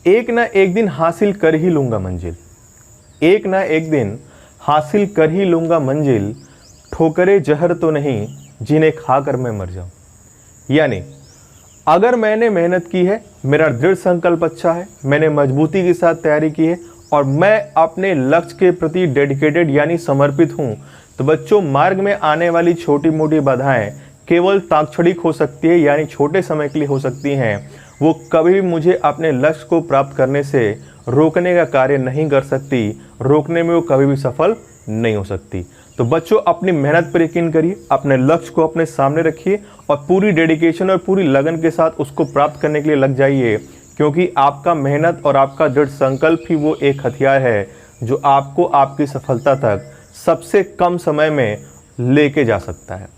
एक ना एक दिन हासिल कर ही लूँगा मंजिल, एक ना एक दिन हासिल कर ही लूँगा मंजिल, ठोकरे जहर तो नहीं जिन्हें खाकर मैं मर जाऊँ। यानी अगर मैंने मेहनत की है, मेरा दृढ़ संकल्प अच्छा है, मैंने मजबूती के साथ तैयारी की है और मैं अपने लक्ष्य के प्रति डेडिकेटेड यानी समर्पित हूँ, तो बच्चों मार्ग में आने वाली छोटी मोटी बाधाएं केवल तात्क्षणिक हो सकती है यानी छोटे समय के लिए हो सकती हैं, वो कभी भी मुझे अपने लक्ष्य को प्राप्त करने से रोकने का कार्य नहीं कर सकती, रोकने में वो कभी भी सफल नहीं हो सकती। तो बच्चों अपनी मेहनत पर यकीन करिए, अपने लक्ष्य को अपने सामने रखिए और पूरी डेडिकेशन और पूरी लगन के साथ उसको प्राप्त करने के लिए लग जाइए, क्योंकि आपका मेहनत और आपका दृढ़ संकल्प ही वो एक हथियार है जो आपको आपकी सफलता तक सबसे कम समय में लेके जा सकता है।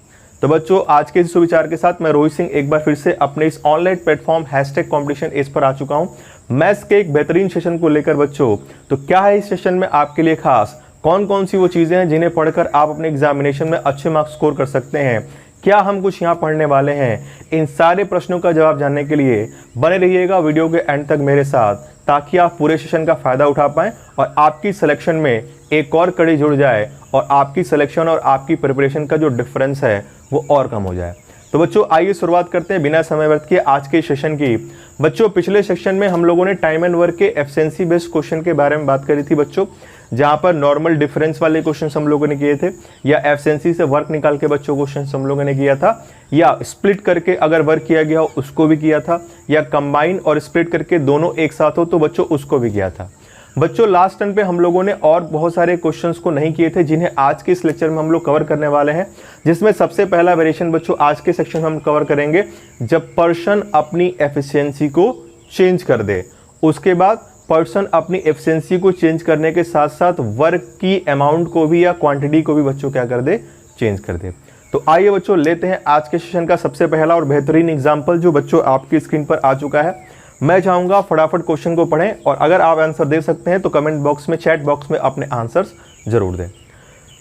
तो बच्चों आज के इस सुविचार के साथ मैं रोहित सिंह एक बार फिर से अपने इस online platform #competition as per आ चुका हूं मैथ्स के एक बेहतरीन सेशन को लेकर। बच्चों तो क्या है इस सेशन में आपके लिए खास, कौन कौन सी वो चीज़ें हैं जिन्हें पढ़कर आप अपने एग्जामिनेशन में अच्छे मार्क्स स्कोर कर सकते हैं, क्या हम कुछ यहाँ पढ़ने वाले हैं, इन सारे प्रश्नों का जवाब जानने के लिए बने रहिएगा वीडियो के एंड तक मेरे साथ, ताकि आप पूरे सेशन का फ़ायदा उठा पाएँ और आपकी सिलेक्शन में एक और कड़ी जुड़ जाए और आपकी सिलेक्शन और आपकी प्रिपरेशन का जो डिफरेंस है वो और कम हो जाए। तो बच्चों आइए शुरुआत करते हैं बिना समय व्यर्थ किए आज के सेशन की। बच्चों पिछले सेक्शन में हम लोगों ने टाइम एंड वर्क के एफिशिएंसी बेस्ड क्वेश्चन के बारे में बात करी थी बच्चों, जहां पर नॉर्मल डिफरेंस वाले क्वेश्चन हम लोगों ने किए थे, या एफिशिएंसी से वर्क निकाल के बच्चों क्वेश्चन हम लोगों ने किया था, या स्प्लिट करके अगर वर्क किया गया हो उसको भी किया था, या कंबाइन और स्प्लिट करके दोनों एक साथ हो तो बच्चों उसको भी किया था। बच्चों लास्ट टर्न पे हम लोगों ने और बहुत सारे क्वेश्चंस को नहीं किए थे जिन्हें आज के इस लेक्चर में हम लोग कवर करने वाले हैं, जिसमें सबसे पहला वेरिएशन बच्चों आज के सेक्शन में हम कवर करेंगे जब पर्सन अपनी एफिशिएंसी को चेंज कर दे। उसके बाद पर्सन अपनी एफिशिएंसी को चेंज करने के साथ साथ वर्क की अमाउंट को भी या क्वांटिटी को भी बच्चों क्या कर दे, चेंज कर दे। तो आइए बच्चों लेते हैं आज के सेशन का सबसे पहला और बेहतरीन एग्जाम्पल जो बच्चों आपकी स्क्रीन पर आ चुका है। मैं चाहूंगा फटाफट क्वेश्चन को पढ़ें और अगर आप आंसर दे सकते हैं तो कमेंट बॉक्स में, चैट बॉक्स में अपने आंसर्स जरूर दें।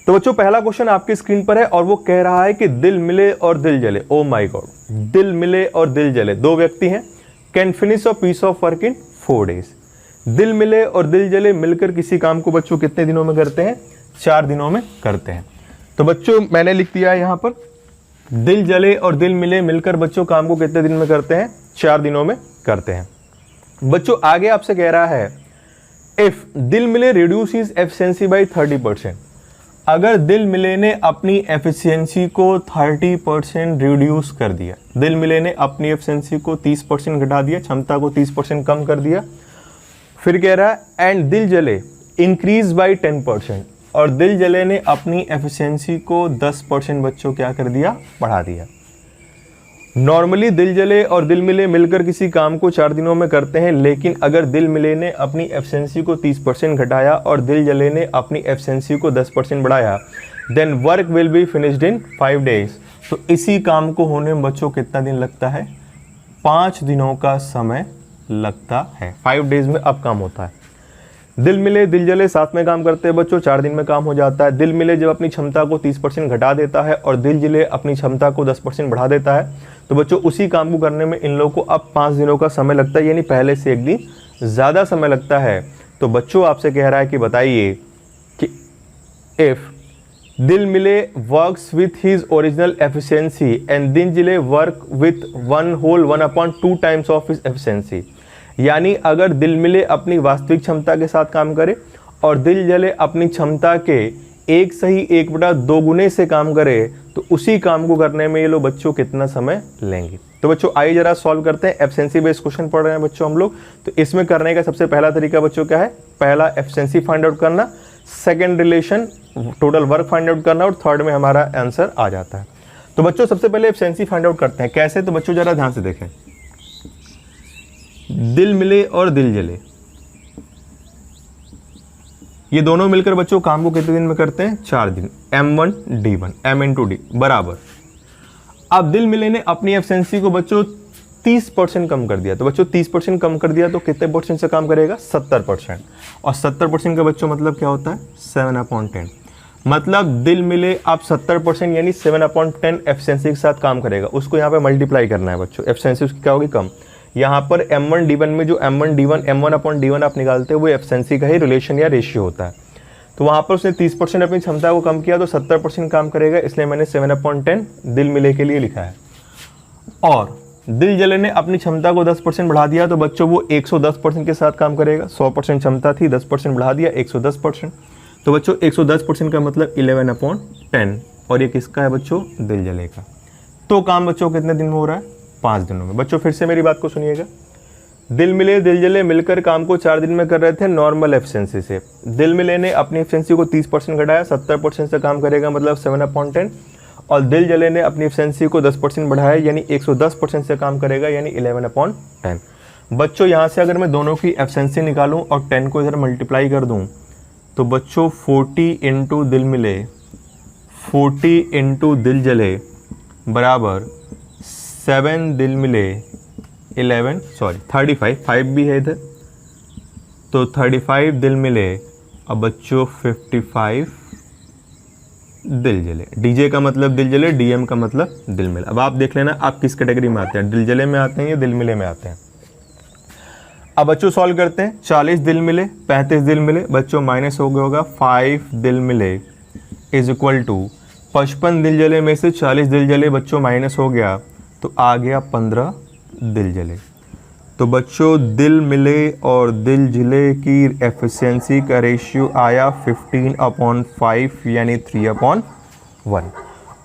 तो बच्चों पहला क्वेश्चन आपकी स्क्रीन पर है और वो कह रहा है कि दिल मिले और दिल जले। ओ माय गॉड, दिल मिले और दिल जले, दो व्यक्ति हैं, can finish a piece of work in 4 days। दिल मिले और दिल जले मिलकर किसी काम को बच्चों कितने दिनों में करते हैं, 4 दिनों में करते हैं। तो बच्चों मैंने लिख दिया है यहाँ पर दिल जले और दिल मिले मिलकर बच्चों काम को कितने दिन में करते हैं, 4 दिनों में करते हैं। बच्चों आगे आपसे कह रहा है इफ दिल मिले रिड्यूस हिज एफिशिएंसी बाय 30%। अगर दिल मिले ने अपनी एफिशिएंसी को 30% रिड्यूस कर दिया, दिल मिले ने अपनी एफिशिएंसी को 30% घटा दिया, क्षमता को 30% कम कर दिया। फिर कह रहा है एंड दिल जले इंक्रीज बाय 10%, और दिल जले ने अपनी एफिशिएंसी को 10% बच्चों क्या कर दिया, बढ़ा दिया। नॉर्मली दिल जले और दिल मिले मिलकर किसी काम को 4 दिनों में करते हैं, लेकिन अगर दिल मिले ने अपनी एफिशिएंसी को 30% घटाया और दिल जले ने अपनी एफिशिएंसी को 10% बढ़ाया, then work will be finished in 5 days। तो इसी काम को होने में बच्चों कितना दिन लगता है, 5 दिनों का समय लगता है। 5 days में अब काम होता है। दिल मिले दिल जले साथ में काम करते हैं बच्चों, 4 दिन में काम हो जाता है। दिल मिले जब अपनी क्षमता को 30% घटा देता है और दिल जले अपनी क्षमता को 10% बढ़ा देता है, तो बच्चों उसी काम को करने में इन लोगों को अब 5 दिनों का समय लगता है, यानी पहले से 1 दिन ज़्यादा समय लगता है। तो बच्चों आपसे कह रहा है कि बताइए कि इफ दिल मिले works with his original efficiency and दिल जले work with 1/2 times of his efficiency, यानी अगर दिल मिले अपनी वास्तविक क्षमता के साथ काम करे और दिल जले अपनी क्षमता के 1/2 गुने से काम करे, तो उसी काम को करने में ये लोग बच्चों कितना समय लेंगे। तो बच्चों आइए जरा सॉल्व करते हैं। एफिशिएंसी बेस्ड क्वेश्चन पढ़ रहे हैं बच्चों हम लोग, तो इसमें करने का सबसे पहला तरीका बच्चों क्या है, पहला एफिशिएंसी फाइंड आउट करना, second relation total work find out करना और थर्ड में हमारा आंसर आ जाता है। तो बच्चों सबसे पहले एफिशिएंसी फाइंड आउट करते हैं। कैसे, तो बच्चों जरा ध्यान से देखें, दिल मिले और दिल जले ये दोनों मिलकर बच्चों काम को कितने दिन में करते हैं, 4 दिन। M1 D1 M into D बराबर। अब दिल मिले ने अपनी एफिशिएंसी को बच्चों 30% कम कर दिया, तो बच्चों 30% कम कर दिया तो कितने परसेंट से काम करेगा, 70%। और 70% का बच्चों मतलब क्या होता है, 7/10। मतलब दिल मिले आप 70% यानी 7/10 एफिशिएंसी के साथ काम करेगा, उसको यहाँ पे मल्टीप्लाई करना है बच्चों, एफिशिएंसी उसकी क्या होगी, कम। यहाँ पर M1D1 में जो M1D1 M1/D1 आप निकालते हो वो एफिशिएंसी का ही रिलेशन या रेशियो होता है। तो वहाँ पर उसने 30% अपनी क्षमता को कम किया तो 70% काम करेगा, इसलिए मैंने 7/10 दिल मिले के लिए लिखा है। और दिल जले ने अपनी क्षमता को 10% बढ़ा दिया तो बच्चों वो 110% के साथ काम करेगा। 100% क्षमता थी, 10% बढ़ा दिया 110%। तो बच्चों 110% का मतलब 11/10, और ये किसका है बच्चों? दिल जले का। तो काम बच्चों कितने दिन में हो रहा है? 5 दिनों में। बच्चों फिर से मेरी बात को सुनिएगा, दिल मिले दिल जले मिलकर काम को 4 दिन में कर रहे थे नॉर्मल एफिशिएंसी से। दिल मिले ने अपनी एफिशिएंसी को 30% घटाया, 70% से काम करेगा मतलब 7/10, और दिल जले ने अपनी एफिशिएंसी को 10% बढ़ाया यानी 110% से काम करेगा यानी 11/10। बच्चों यहाँ से अगर मैं दोनों की एफिशिएंसी निकालूं और 10 को इधर मल्टीप्लाई कर दूं तो बच्चों 40 इंटू दिल मिले 40 इंटू दिल जले बराबर 7 दिल मिले 35 5 भी है इधर, तो 35 दिल मिले। अब बच्चों 55 दिल जले। डीजे का मतलब दिल जले, डीएम का मतलब दिल मिले। अब आप देख लेना आप किस कैटेगरी में आते हैं, दिल जले में आते हैं या दिल मिले में आते हैं। अब बच्चों सॉल्व करते हैं। 40 दिल मिले 35 दिल मिले, बच्चों माइनस हो गया होगा 5 दिल मिले इज इक्वल टू 55 दिल जले में से 40 दिल जले बच्चों माइनस हो गया तो आ गया 15 दिल जले। तो बच्चों दिल मिले और दिल जले की एफिशिएंसी का रेशियो आया 15/5 यानी 3/1।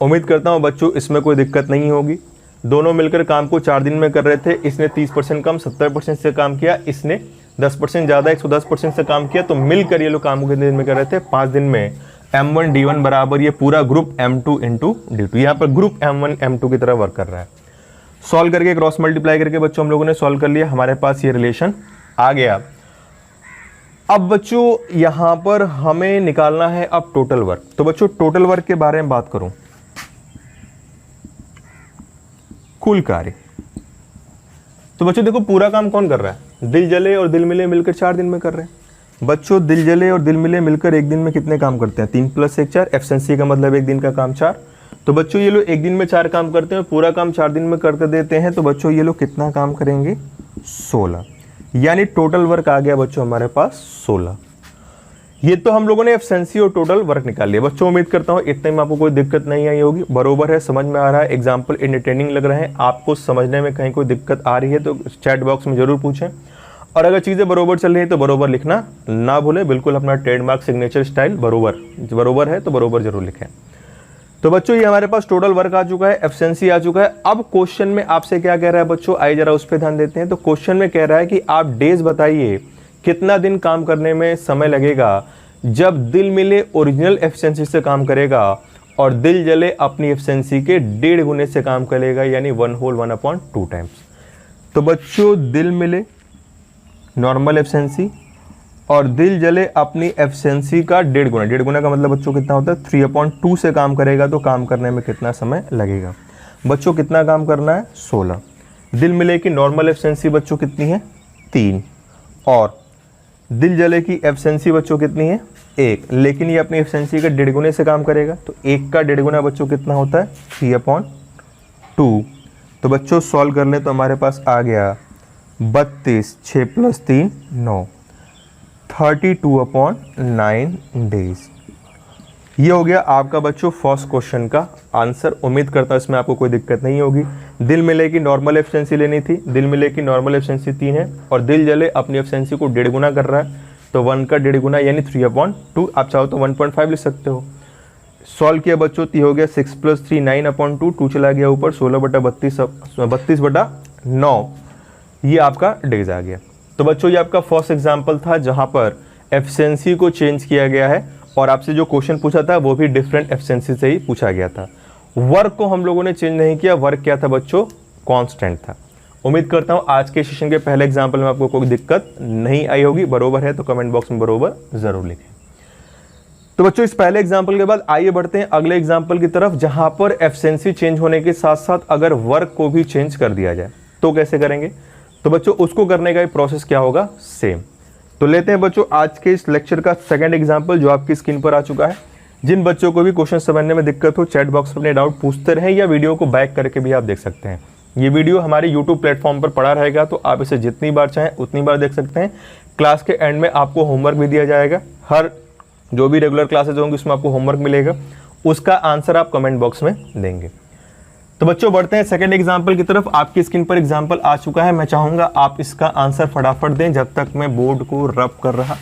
उम्मीद करता हूँ बच्चों इसमें कोई दिक्कत नहीं होगी। दोनों मिलकर काम को 4 दिन में कर रहे थे, इसने 30% कम 70% से काम किया, इसने 10% ज़्यादा 110% से काम किया, तो मिलकर ये लोग काम को कितने दिन में कर रहे थे? 5 दिन में। M1D1 बराबर ये पूरा ग्रुप M2 इंटू D2, यहाँ पर ग्रुप M1 M2 की तरह वर्क कर रहा है। सॉल्व करके क्रॉस मल्टीप्लाई करके बच्चों हम लोगों ने सॉल्व कर लिया, हमारे पास ये रिलेशन आ गया। अब बच्चों यहाँ पर हमें निकालना है अब टोटल वर्क। तो बच्चों टोटल वर्क के बारे में बात करूं, कुल कार्य। तो बच्चों देखो पूरा काम कौन कर रहा है? दिल जले और दिल मिले मिलकर 4 दिन में कर रहे हैं। बच्चों दिल जले और दिल मिले मिलकर एक दिन में कितने काम करते हैं? 3 + 1 4। एफिशिएंसी का मतलब एक दिन का काम 4। तो बच्चों ये लोग एक दिन में 4 काम करते हैं, पूरा काम 4 दिन में करके देते हैं। तो बच्चों ये लोग कितना काम करेंगे? 16, यानी टोटल वर्क आ गया बच्चों हमारे पास 16। ये तो हम लोगों ने एफिशिएंसी और टोटल वर्क निकाल लिया। बच्चों उम्मीद करता हूँ इतने में आपको कोई दिक्कत नहीं आई होगी, बरोबर है, समझ में आ रहा है, एग्जाम्पल इंटरटेनिंग लग रहे हैं, आपको समझने में कहीं कोई दिक्कत आ रही है तो चैट बॉक्स में जरूर पूछें। और अगर चीज़ें बरोबर चल रही है तो बरोबर लिखना ना भूलें, बिल्कुल अपना ट्रेडमार्क सिग्नेचर स्टाइल बरोबर है तो बरोबर जरूर लिखें। तो बच्चों ये हमारे पास टोटल वर्क आ चुका है, एफिशिएंसी आ चुका है। अब क्वेश्चन में आपसे क्या कह रहा है बच्चों, आइए जरा उस पर ध्यान देते हैं। तो क्वेश्चन में कह रहा है कि आप डेज बताइए कितना दिन काम करने में समय लगेगा जब दिल मिले ओरिजिनल एफिशिएंसी से काम करेगा और दिल जले अपनी एफिशिएंसी के 1.5 गुने से काम करेगा यानी 1/2 टाइम्स। तो बच्चों दिल मिले नॉर्मल एफिशिएंसी और दिल जले अपनी एफिशिएंसी का 1.5 गुना। 1.5 गुना का मतलब बच्चों कितना होता है? 3/2 से काम करेगा तो काम करने में कितना समय लगेगा? बच्चों कितना काम करना है? 16। दिल मिले की नॉर्मल एफिशिएंसी बच्चों कितनी है? 3, और दिल जले की एफिशिएंसी बच्चों कितनी है? 1, लेकिन ये अपनी एफिशिएंसी का 1.5 गुने से काम करेगा तो 1 का 1.5 गुना बच्चों कितना होता है? 3/2। तो बच्चों सॉल्व कर ले तो हमारे पास आ गया 32, 6 + 3 9, 32/9 डेज। ये हो गया आपका बच्चों फर्स्ट क्वेश्चन का आंसर। उम्मीद करता हूँ इसमें आपको कोई दिक्कत नहीं होगी। दिल मिले की नॉर्मल एफिशिएंसी लेनी थी, दिल मिले की नॉर्मल एफिशिएंसी 3 है और दिल जले अपनी एफिशिएंसी को 1.5 गुना कर रहा है तो 1 का 1.5 गुना यानी 3/2। आप चाहो तो 1.5 लिख सकते हो। सॉल्व किया बच्चों तो हो गया 6 + 3 9/2, 2 चला गया ऊपर 16/32 32/9, ये आपका डेज आ गया। तो बच्चों ये आपका फर्स्ट एग्जाम्पल था जहाँ पर एफिशिएंसी को चेंज किया गया है और आपसे जो क्वेश्चन पूछा था वो भी डिफरेंट एफिशिएंसी से ही पूछा गया था। वर्क को हम लोगों ने चेंज नहीं किया, वर्क क्या था बच्चों? कांस्टेंट था। उम्मीद करता हूं आज के सेशन के पहले एग्जाम्पल में आपको कोई दिक्कत नहीं आई होगी। बरोबर है तो कमेंट बॉक्स में बरोबर जरूर लिखें। तो बच्चों इस पहले एग्जाम्पल के बाद आइए बढ़ते हैं अगले एग्जाम्पल की तरफ जहां पर एफिशिएंसी चेंज होने के साथ साथ अगर वर्क को भी चेंज कर दिया जाए तो कैसे करेंगे। तो बच्चों उसको करने का प्रोसेस क्या होगा? सेम। तो लेते हैं बच्चों आज के इस लेक्चर का सेकंड एग्जाम्पल जो आपकी स्क्रीन पर आ चुका है। जिन बच्चों को भी क्वेश्चन समझने में दिक्कत हो चैट बॉक्स में अपने डाउट पूछते रहें या वीडियो को बैक करके भी आप देख सकते हैं। ये वीडियो हमारे YouTube प्लेटफॉर्म पर पड़ा रहेगा, तो आप इसे जितनी बार चाहें उतनी बार देख सकते हैं। क्लास के एंड में आपको होमवर्क भी दिया जाएगा, हर जो भी रेगुलर क्लासेज होंगी उसमें आपको होमवर्क मिलेगा, उसका आंसर आप कमेंट बॉक्स में देंगे। तो बच्चों बढ़ते हैं सेकंड एग्जाम्पल की तरफ। आपकी स्क्रीन पर एग्जाम्पल आ चुका है, मैं चाहूँगा आप इसका आंसर फटाफट दें जब तक मैं बोर्ड को रब कर रहा।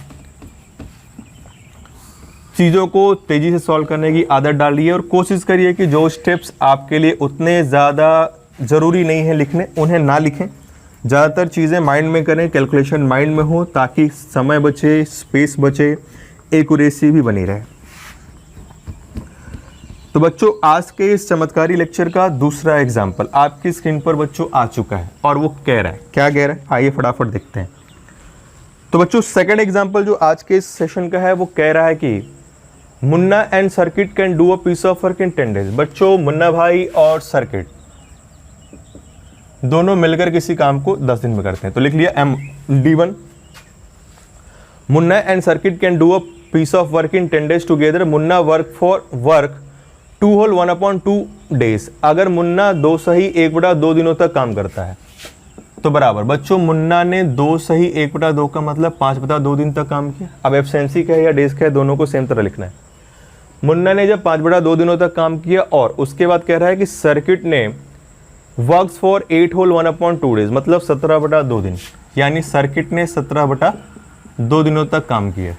चीज़ों को तेज़ी से सॉल्व करने की आदत डालिए और कोशिश करिए कि जो स्टेप्स आपके लिए उतने ज़्यादा ज़रूरी नहीं है लिखने, उन्हें ना लिखें। ज़्यादातर चीज़ें माइंड में करें, कैलकुलेशन माइंड में हो, ताकि समय बचे, स्पेस बचे, एक्यूरेसी भी बनी रहे। तो बच्चों आज के इस चमत्कारी लेक्चर का दूसरा एग्जाम्पल आपकी स्क्रीन पर बच्चों आ चुका है और वो कह रहा है, क्या कह रहा है आइए फटाफट देखते हैं। तो बच्चों सेकंड एग्जाम्पल जो आज के इस सेशन का है वो कह रहा है कि Munna and Circuit can do a piece of work in 10 days. बच्चों मुन्ना भाई और सर्किट दोनों मिलकर किसी काम को 10 दिन में करते हैं। तो लिख लिया MD1, Munna and Circuit can do a piece of work in 10 days together. Munna work 2 whole 1/2 days. अगर मुन्ना 2 सही 1/2 दिनों तक काम करता है तो बराबर बच्चों मुन्ना ने 2 सही 1/2 का मतलब 5/2 दिन तक काम किया। अब एफिशिएंसी क्या है या डेज क्या है, दोनों को सेम तरह लिखना है। मुन्ना ने जब 5/2 दिनों तक काम किया और उसके बाद कह रहा है कि सर्किट ने वर्क्स फॉर 8 होल 1/2 डेज, मतलब 17/2 दिन, यानी सर्किट ने 17/2 दिनों तक काम किया।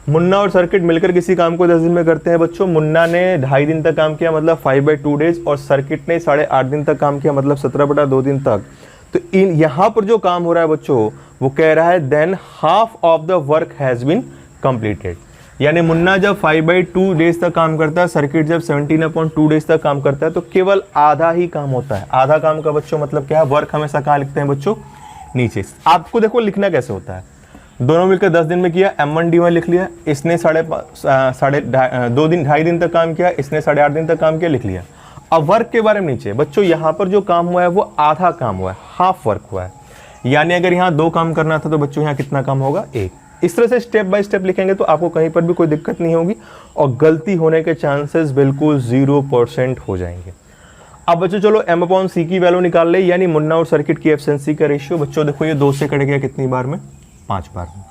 मुन्ना और सर्किट मिलकर किसी काम को 10 दिन में करते हैं। बच्चों मुन्ना ने 2.5 दिन तक काम किया मतलब 5/2 डेज और सर्किट ने 8.5 दिन तक काम किया मतलब 17/2 दिन तक। तो इन यहाँ पर जो काम हो रहा है बच्चों वो कह रहा है then half of the work has been completed. Munna मुन्ना जब 5/2 डेज तक काम करता है, सर्किट जब 17/2 डेज तक काम करता है, तो केवल आधा ही काम होता है। आधा काम का बच्चों मतलब क्या है, वर्क हमेशा कहाँ लिखते हैं बच्चों, नीचे। आपको देखो लिखना कैसे होता है, दोनों मिलकर 10 दिन में किया, M1D1 लिख लिया, इसने 2.5 दिन तक काम किया, इसने 8.5 दिन तक काम किया, लिख लिया। अब वर्क के बारे में नीचे बच्चों यहाँ पर जो काम हुआ है वो आधा काम हुआ है, हाफ वर्क हुआ है। यानी अगर यहाँ 2 काम करना था तो बच्चों यहाँ कितना काम होगा, 1। इस तरह से स्टेप बाय स्टेप लिखेंगे तो आपको कहीं पर भी कोई दिक्कत नहीं होगी और गलती होने के चांसेस बिल्कुल 0% हो जाएंगे। अब बच्चों चलो M/C की वैल्यू निकाल ले, यानी मुन्ना और सर्किट की एफिशिएंसी का रेशियो। बच्चों देखो ये 2 से कट गया कितनी बार में, 5 बार में,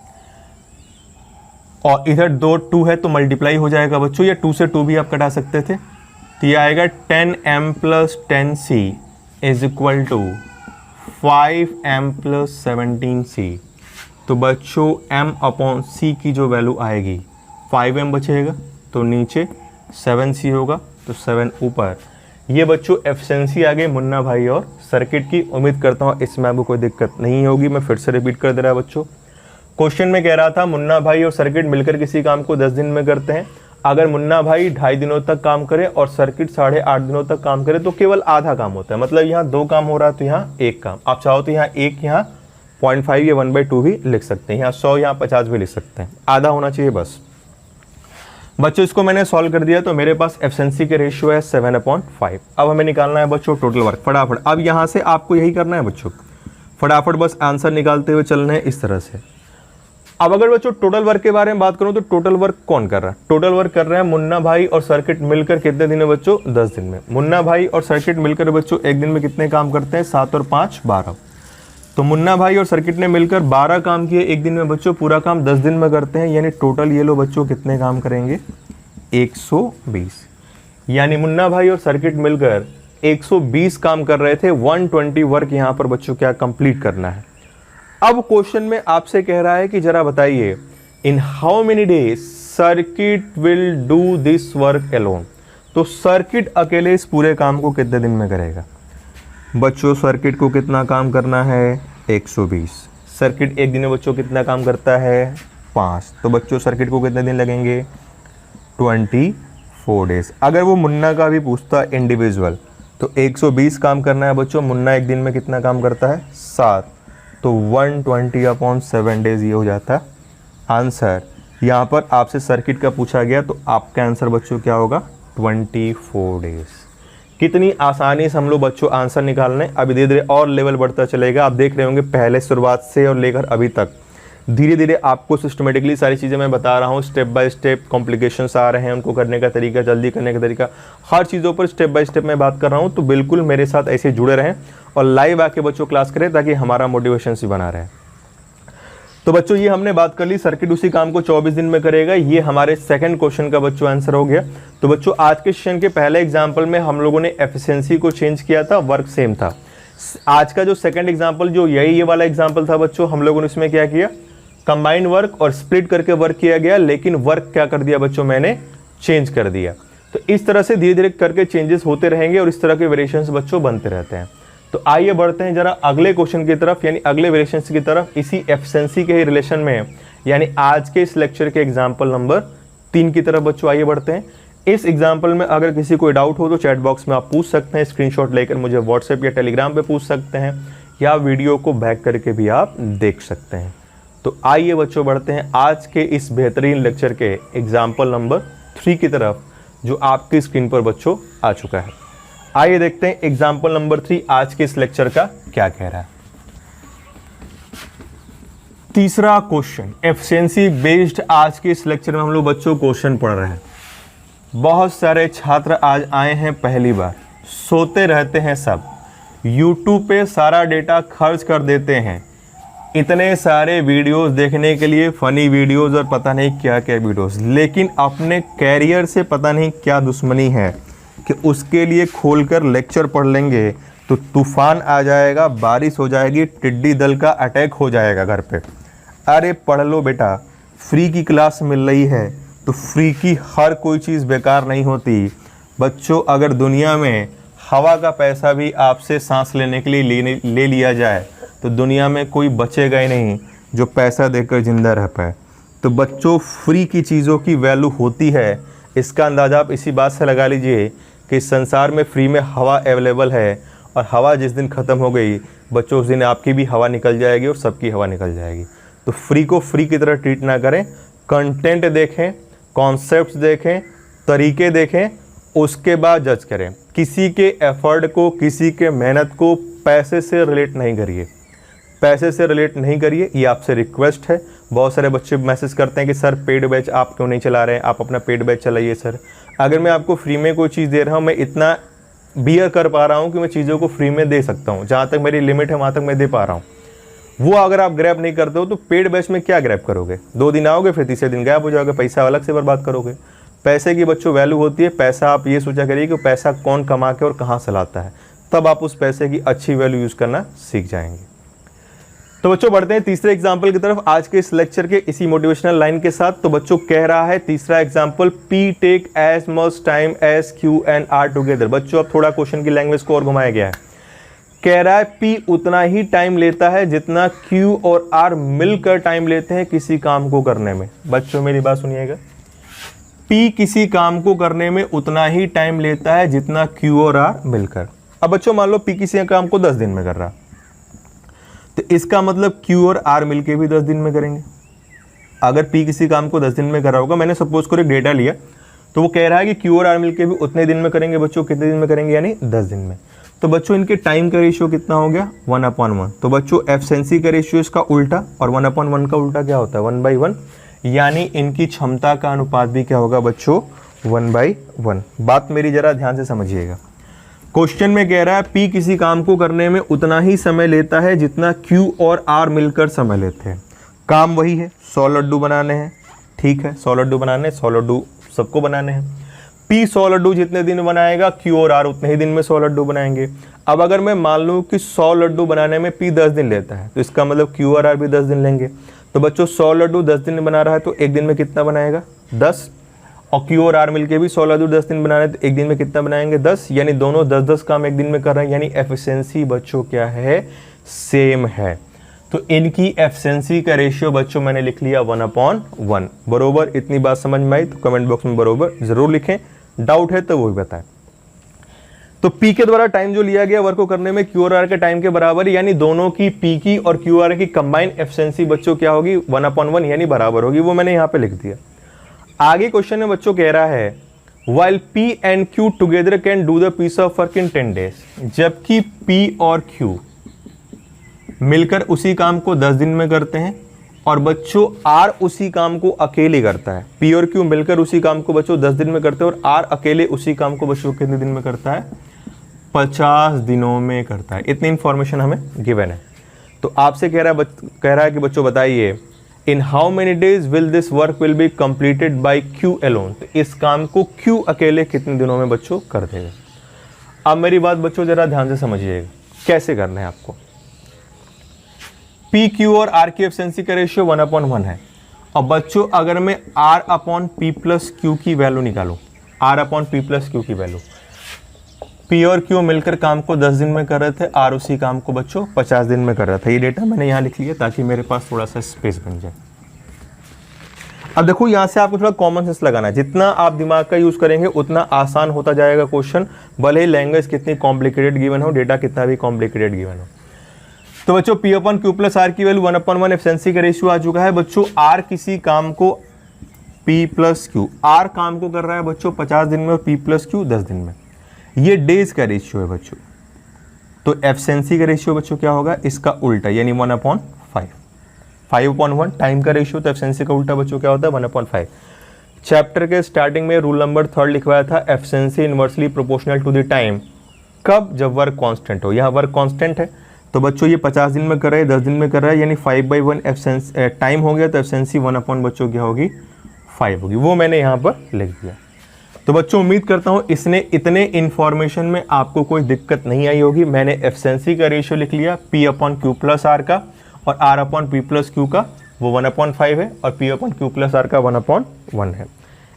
और इधर 2 है तो मल्टीप्लाई हो जाएगा बच्चों, या 2 से 2 भी आप कटा सकते थे। तो ये आएगा 10M + 10C is equal to 5M + 17C। तो बच्चों M/C की जो वैल्यू आएगी 5M बचेगा तो नीचे 7C होगा, तो 7 ऊपर। ये बच्चों एफिशिएंसी आ गई मुन्ना भाई और सर्किट की। उम्मीद करता हूँ इसमें आपको कोई दिक्कत नहीं होगी। मैं फिर से रिपीट कर दे रहा बच्चों, क्वेश्चन में कह रहा था मुन्ना भाई और सर्किट मिलकर किसी काम को 10 दिन में करते हैं। अगर मुन्ना भाई 2.5 दिनों तक काम करे और सर्किट 8.5 दिनों तक काम करे तो केवल आधा काम होता है, मतलब यहाँ 2 काम हो रहा है तो यहाँ 1 काम। आप चाहो तो यहाँ 1, यहाँ 0.5 या 1/2 भी लिख सकते हैं, यहाँ 100 यहाँ 50 भी लिख सकते हैं, आधा होना चाहिए बस। बच्चों इसको मैंने सॉल्व कर दिया तो मेरे पास एफिशिएंसी के रेशियो है 7/5। अब हमें निकालना है बच्चों टोटल वर्क फटाफट। अब यहाँ से आपको यही करना है बच्चों, फटाफट बस आंसर निकालते हुए चलना है इस तरह से। अब अगर बच्चों टोटल वर्क के बारे में बात करूं तो टोटल वर्क कौन कर रहा है, टोटल वर्क कर रहे हैं मुन्ना भाई और सर्किट मिलकर कितने दिन में बच्चों, 10 दिन में। मुन्ना भाई और सर्किट मिलकर बच्चों एक दिन में कितने काम करते हैं, 7 और 5 12। तो मुन्ना भाई और सर्किट ने मिलकर 12 काम किए एक दिन में बच्चों, पूरा काम 10 दिन में करते हैं, यानी टोटल ये लो बच्चों कितने काम करेंगे, 120। यानी मुन्ना भाई और सर्किट मिलकर 120 काम कर रहे थे, 120 वर्क यहाँ पर बच्चों क्या कंप्लीट करना है। अब क्वेश्चन में आपसे कह रहा है कि जरा बताइए इन how many days circuit will do this work alone. तो सर्किट अकेले इस पूरे काम को कितने दिन में करेगा बच्चों, सर्किट को कितना काम करना है, 120। सर्किट एक दिन में बच्चों कितना काम करता है, 5। तो बच्चों सर्किट को कितने दिन लगेंगे, 24 डेज। अगर वो मुन्ना का भी पूछता इंडिविजुअल तो 120 काम करना है बच्चों, मुन्ना एक दिन में कितना काम करता है, 7। तो 120/7 डेज ये हो जाता है आंसर। यहाँ पर आपसे सर्किट का पूछा गया तो आपका आंसर बच्चों क्या होगा, 24 डेज। कितनी आसानी से हम लोग बच्चों आंसर निकालने। अभी धीरे धीरे और लेवल बढ़ता चलेगा, आप देख रहे होंगे पहले शुरुआत से और लेकर अभी तक धीरे धीरे आपको सिस्टमेटिकली सारी चीज़ें मैं बता रहा हूँ, स्टेप बाय स्टेप कॉम्प्लिकेशंस आ रहे हैं, उनको करने का तरीका, जल्दी करने का तरीका, हर चीज़ों पर स्टेप बाय स्टेप मैं बात कर रहा हूँ। तो बिल्कुल मेरे साथ ऐसे जुड़े रहें और लाइव आके बच्चों क्लास करें ताकि हमारा मोटिवेशन भी बना रहे। तो बच्चों ये हमने बात कर ली, सर्किट उसी काम को 24 दिन में करेगा। ये हमारे सेकंड क्वेश्चन का बच्चों आंसर हो गया। तो बच्चों आज के सेशन के पहले एग्जाम्पल में हम लोगों ने एफिशिएंसी को चेंज किया था, वर्क सेम था। आज का जो सेकंड एग्जाम्पल जो ये वाला एग्जाम्पल था बच्चों, हम लोगों ने इसमें क्या किया, कंबाइंड वर्क और स्प्लिट करके वर्क किया गया, लेकिन वर्क क्या कर दिया बच्चों, मैंने चेंज कर दिया। तो इस तरह से धीरे धीरे करके चेंजेस होते रहेंगे और इस तरह के वेरिएशंस बच्चों बनते रहते हैं। तो आइए बढ़ते हैं जरा अगले क्वेश्चन की तरफ, यानी अगले वेरिएशंस की तरफ, इसी एफिशिएंसी के ही रिलेशन में, यानी आज के इस लेक्चर के एग्जाम्पल नंबर 3 की तरफ बच्चों आइए बढ़ते हैं। इस एग्जाम्पल में अगर किसी को डाउट हो तो चैट बॉक्स में आप पूछ सकते हैं, स्क्रीनशॉट लेकर मुझे व्हाट्सएप या टेलीग्राम पे पूछ सकते हैं, या वीडियो को बैक करके भी आप देख सकते हैं। तो आइए बच्चों बढ़ते हैं आज के इस बेहतरीन लेक्चर के एग्जाम्पल नंबर 3 की तरफ, जो आपकी स्क्रीन पर बच्चों आ चुका है। आइए देखते हैं एग्जाम्पल नंबर 3 आज के इस लेक्चर का क्या कह रहा है। तीसरा क्वेश्चन, एफिशिएंसी बेस्ड आज के इस लेक्चर में हम लोग बच्चों क्वेश्चन पढ़ रहे हैं। बहुत सारे छात्र आज आए हैं पहली बार, सोते रहते हैं सब, यूट्यूब पे सारा डेटा खर्च कर देते हैं, इतने सारे वीडियोस देखने के लिए, फनी वीडियोस और पता नहीं क्या क्या वीडियोस, लेकिन अपने कैरियर से पता नहीं क्या दुश्मनी है कि उसके लिए खोलकर लेक्चर पढ़ लेंगे तो तूफान आ जाएगा, बारिश हो जाएगी, टिड्डी दल का अटैक हो जाएगा घर पे। अरे पढ़ लो बेटा, फ्री की क्लास मिल रही है तो फ्री की हर कोई चीज़ बेकार नहीं होती बच्चों। अगर दुनिया में हवा का पैसा भी आपसे सांस लेने के लिए ले लिया जाए तो दुनिया में कोई बचेगा ही नहीं जो पैसा देकर जिंदा रह पाए। तो बच्चों फ्री की चीज़ों की वैल्यू होती है, इसका अंदाज़ा आप इसी बात से लगा लीजिए कि इस संसार में फ्री में हवा अवेलेबल है, और हवा जिस दिन ख़त्म हो गई बच्चों उस दिन आपकी भी हवा निकल जाएगी और सबकी हवा निकल जाएगी। तो फ्री को फ्री की तरह ट्रीट ना करें, कंटेंट देखें, कॉन्सेप्ट्स देखें, तरीके देखें, उसके बाद जज करें। किसी के एफर्ट को, किसी के मेहनत को पैसे से रिलेट नहीं करिए, पैसे से रिलेट नहीं करिए, ये आपसे रिक्वेस्ट है। बहुत सारे बच्चे मैसेज करते हैं कि सर पेड बैच आप क्यों नहीं चला रहे हैं, आप अपना पेड बैच चलाइए सर। अगर मैं आपको फ्री में कोई चीज़ दे रहा हूँ, मैं इतना बियर कर पा रहा हूँ कि मैं चीज़ों को फ्री में दे सकता हूँ, जहाँ तक मेरी लिमिट है वहाँ तक मैं दे पा रहा हूँ, वो अगर आप ग्रैब नहीं करते हो तो पेड बैच में क्या ग्रैब करोगे? 2 दिन आओगे फिर तीसरे दिन गायब हो जाओगे, पैसा अलग से बर्बाद करोगे। पैसे की बच्चों वैल्यू होती है, पैसा आप ये सोचा करिए कि पैसा कौन कमा के और कहाँ से लाता है, तब आप उस पैसे की अच्छी वैल्यू यूज़ करना सीख जाएंगे। तो बच्चों बढ़ते हैं तीसरे एग्जाम्पल की तरफ आज के इस लेक्चर के इसी मोटिवेशनल लाइन के साथ। तो बच्चों कह रहा है तीसरा example, P take as much time as Q and R together. बच्चों अब थोड़ा क्वेश्चन की लैंग्वेज को और घुमाया गया है। कह रहा है पी उतना ही टाइम लेता है जितना क्यू और आर मिलकर टाइम लेते हैं किसी काम को करने में। बच्चों मेरी बात सुनिएगा, पी किसी काम को करने में उतना ही टाइम लेता है जितना क्यू और आर मिलकर। अब बच्चों मान लो पी किसी काम को 10 दिन में कर रहा, तो इसका मतलब क्यू और आर मिलके भी 10 दिन में करेंगे। अगर पी किसी काम को 10 दिन में कर रहा होगा, मैंने सपोज करो एक डेटा लिया, तो वो कह रहा है कि क्यू और आर मिलके भी उतने दिन में करेंगे। बच्चों कितने दिन में करेंगे? यानी 10 दिन में। तो बच्चों इनके टाइम का रेशियो कितना हो गया? 1/1। तो बच्चों एफिशिएंसी का रेशियो इसका उल्टा, और 1/1 का उल्टा क्या होता है? 1/1। यानी इनकी क्षमता का अनुपात भी क्या होगा बच्चों? 1/1। बात मेरी जरा ध्यान से समझिएगा। क्वेश्चन में कह रहा है पी किसी काम को करने में उतना ही समय लेता है जितना क्यू और आर मिलकर समय लेते हैं। काम वही है, 100 लड्डू बनाने हैं, ठीक है, 100 लड्डू बनाने, 100 लड्डू सबको बनाने हैं। पी 100 लड्डू जितने दिन बनाएगा, क्यू और आर उतने ही दिन में 100 लड्डू बनाएंगे। अब अगर मैं मान लूँ कि 100 लड्डू बनाने में पी 10 दिन लेता है, तो इसका मतलब क्यू और आर भी 10 दिन लेंगे। तो बच्चों 100 लड्डू 10 दिन में बना रहा है तो एक दिन में कितना बनाएगा? 10। और क्यू और आर मिलके भी 100 लड्डू 10 दिन बना रहे हैं तो एक दिन में कितना बनाएंगे? 10। यानी दोनों 10-10 काम एक दिन में कर रहे हैं, यानी एफिशिएंसी बच्चों क्या है? सेम है। तो इनकी एफिशिएंसी का रेशियो बच्चों मैंने लिख लिया 1/1। बरोबर? इतनी बात समझ में आई तो कमेंट बॉक्स में बरोबर जरूर लिखें, डाउट है तो वो भी बताएं। तो पी के द्वारा टाइम जो लिया गया वर्क को करने में क्यू और आर के टाइम के बराबर, यानी दोनों की पी की और क्यू आर की कंबाइंड एफिशिएंसी बच्चों क्या होगी? 1/1 यानी बराबर होगी। वो मैंने यहाँ पे लिख दिया। आगे क्वेश्चन में बच्चों कह रहा है while P and Q together can do the piece of work in 10 days। जबकि P और Q मिलकर उसी काम को 10 दिन में करते हैं और बच्चों आर उसी काम को अकेले करता है, पी और क्यू मिलकर उसी काम को बच्चों 10 दिन में करते हैं और आर अकेले उसी काम को बच्चों कितने दिन में करता है, 50 दिनों में करता है। इतनी इंफॉर्मेशन हमें गिवन है। तो आपसे कह रहा है कि बच्चों बताइए इन how many days will this work will be completed by Q alone. तो इस काम को क्यू अकेले कितने दिनों में बच्चों कर देगा। अब मेरी बात बच्चों जरा ध्यान से समझिएगा कैसे करना है आपको। पी क्यू और आर की एफिशिएंसी का रेशियो 1/1 है। और बच्चों अगर मैं R upon P plus Q की वैल्यू निकालूं, R upon P plus Q की वैल्यू, पी और क्यू मिलकर काम को 10 दिन में कर रहे थे, आर उसी काम को बच्चों 50 दिन में कर रहा था। ये डेटा मैंने यहाँ लिख लिया ताकि मेरे पास थोड़ा सा स्पेस बन जाए। अब देखो यहाँ से आपको थोड़ा कॉमन सेंस लगाना है। जितना आप दिमाग का यूज करेंगे उतना आसान होता जाएगा क्वेश्चन, भले ही लैंग्वेज कितनी कॉम्प्लिकेटेड गिवन हो, डेटा कितना भी कॉम्प्लिकेटेड गिवन हो। तो बच्चों P upon Q plus R की वैल्यू 1/1 एफिशिएंसी का रेशियो आ चुका है। बच्चों आर किसी काम को पी प्लस क्यू, आर काम को कर रहा है बच्चों 50 दिन में और पी प्लस क्यू 10 दिन में। ये डेज का रेशियो है बच्चों। तो एफिशिएंसी का रेशियो बच्चों क्या होगा, इसका उल्टा, यानी 1/5। 5/1 टाइम का रेशियो, तो एफिशिएंसी का उल्टा बच्चों क्या होता है 1/5। चैप्टर के स्टार्टिंग में रूल नंबर 3 लिखवाया था, efficiency inversely proportional to the time. कब, जब वर्क कांस्टेंट हो। यहाँ वर्क कांस्टेंट है तो बच्चों ये 50 दिन में कर रहा है, 10 दिन में कर रहा है, यानी 5/1 एफिशिएंसी टाइम हो गया। तो एफिशिएंसी 1/ बच्चों क्या होगी 5 होगी। वो मैंने यहाँ पर लिख दिया। तो बच्चों उम्मीद करता हूँ इसने इतने इन्फॉर्मेशन में आपको कोई दिक्कत नहीं आई होगी। मैंने एफिशिएंसी का रेशियो लिख लिया P upon Q plus R का, और R upon P plus Q का वो 1/5 है, और P upon Q plus R का 1/1 है।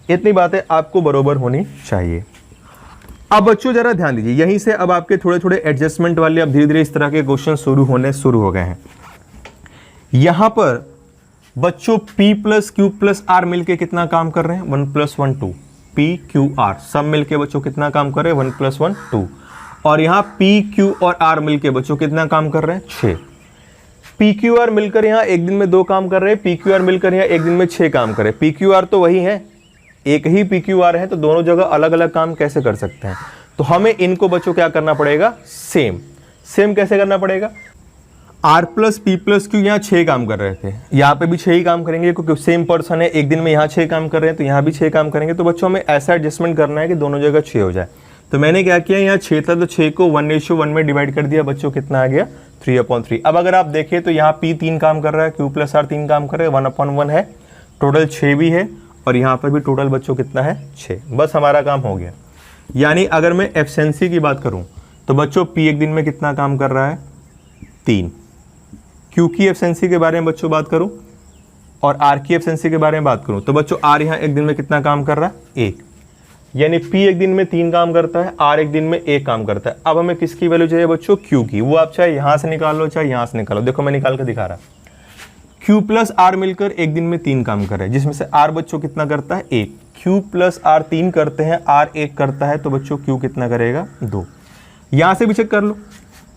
इतनी बातें आपको बरोबर होनी चाहिए। अब बच्चों जरा ध्यान दीजिए, यहीं से अब आपके थोड़े थोड़े एडजस्टमेंट वाले अब धीरे धीरे इस तरह के क्वेश्चन शुरू हो गए हैं। यहां पर बच्चों P plus Q plus R मिलके कितना काम कर रहे हैं, 1 + 1 2। P Q R सब मिलके बच्चों कितना काम कर रहे हैं, 1 + 1 2। और यहाँ P Q और R मिलके बच्चों कितना काम कर रहे हैं, 6। P Q R मिलकर यहाँ एक दिन में 2 काम कर रहे हैं, P Q R मिलकर यहाँ एक दिन में 6 काम कर रहे हैं। P Q R तो वही है, एक ही P Q R है, तो दोनों जगह अलग अलग काम कैसे कर सकते हैं। तो हमें इनको बच्चों क्या करना पड़ेगा, सेम कैसे करना पड़ेगा। R plus P plus Q यहाँ 6 काम कर रहे थे, यहाँ पे भी 6 ही काम करेंगे क्योंकि सेम पर्सन है, एक दिन में यहाँ 6 काम कर रहे हैं तो यहाँ भी 6 काम करेंगे। तो बच्चों हमें ऐसा एडजस्टमेंट करना है कि दोनों जगह 6 हो जाए। तो मैंने क्या किया, यहाँ 6 था तो 6 को 1:1 में डिवाइड कर दिया, बच्चों कितना आ गया 3/3। अब अगर आप देखें तो यहाँ P 3 काम कर रहा है, Q प्लस R 3 काम कर रहे हैं, 1/1 है, टोटल 6 भी है, और यहाँ पर भी टोटल बच्चों कितना है 6। बस हमारा काम हो गया। यानी अगर मैं एफिशिएंसी की बात करूँ तो बच्चों P एक दिन में कितना काम कर रहा है, 3। Q की एफिशिएंसी के बारे में बच्चों बात करूं और R की एफिशिएंसी के बारे में बात करूं तो बच्चों R यहाँ एक दिन में कितना काम कर रहा है, 1। यानी P एक दिन में 3 काम करता है, R एक दिन में 1 काम करता है। अब हमें किसकी वैल्यू चाहिए बच्चों, Q की। वो आप चाहे यहाँ से निकाल लो चाहे यहाँ से निकालो, देखो मैं निकाल कर दिखा रहा। Q प्लस R मिलकर एक दिन में 3 काम कर रहे हैं, जिसमें से R बच्चों कितना करता है, 1। Q प्लस R 3 करते हैं, R 1 करता है, तो बच्चों Q कितना करेगा, 2। यहाँ से भी चेक कर लो,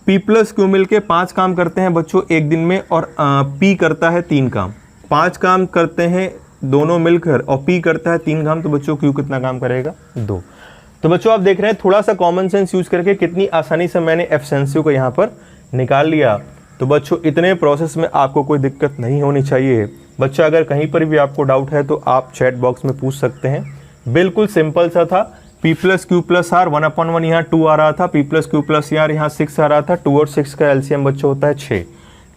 P प्लस Q मिलके 5 काम करते हैं बच्चों एक दिन में, और P करता है 3 काम। 5 काम करते हैं दोनों मिलकर और P करता है 3 काम, तो बच्चों Q कितना काम करेगा, 2। तो बच्चों आप देख रहे हैं थोड़ा सा कॉमन सेंस यूज करके कितनी आसानी से मैंने एफिशिएंसी को यहाँ पर निकाल लिया। तो बच्चों इतने प्रोसेस में आपको कोई दिक्कत नहीं होनी चाहिए। बच्चा अगर कहीं पर भी आपको डाउट है तो आप चैट बॉक्स में पूछ सकते हैं। बिल्कुल सिंपल सा था। P plus Q plus R 1/1 यहाँ 2 आ रहा था, P plus Q plus R यहाँ 6 आ रहा था। 2 और 6 का एलसीएम बच्चों होता है 6।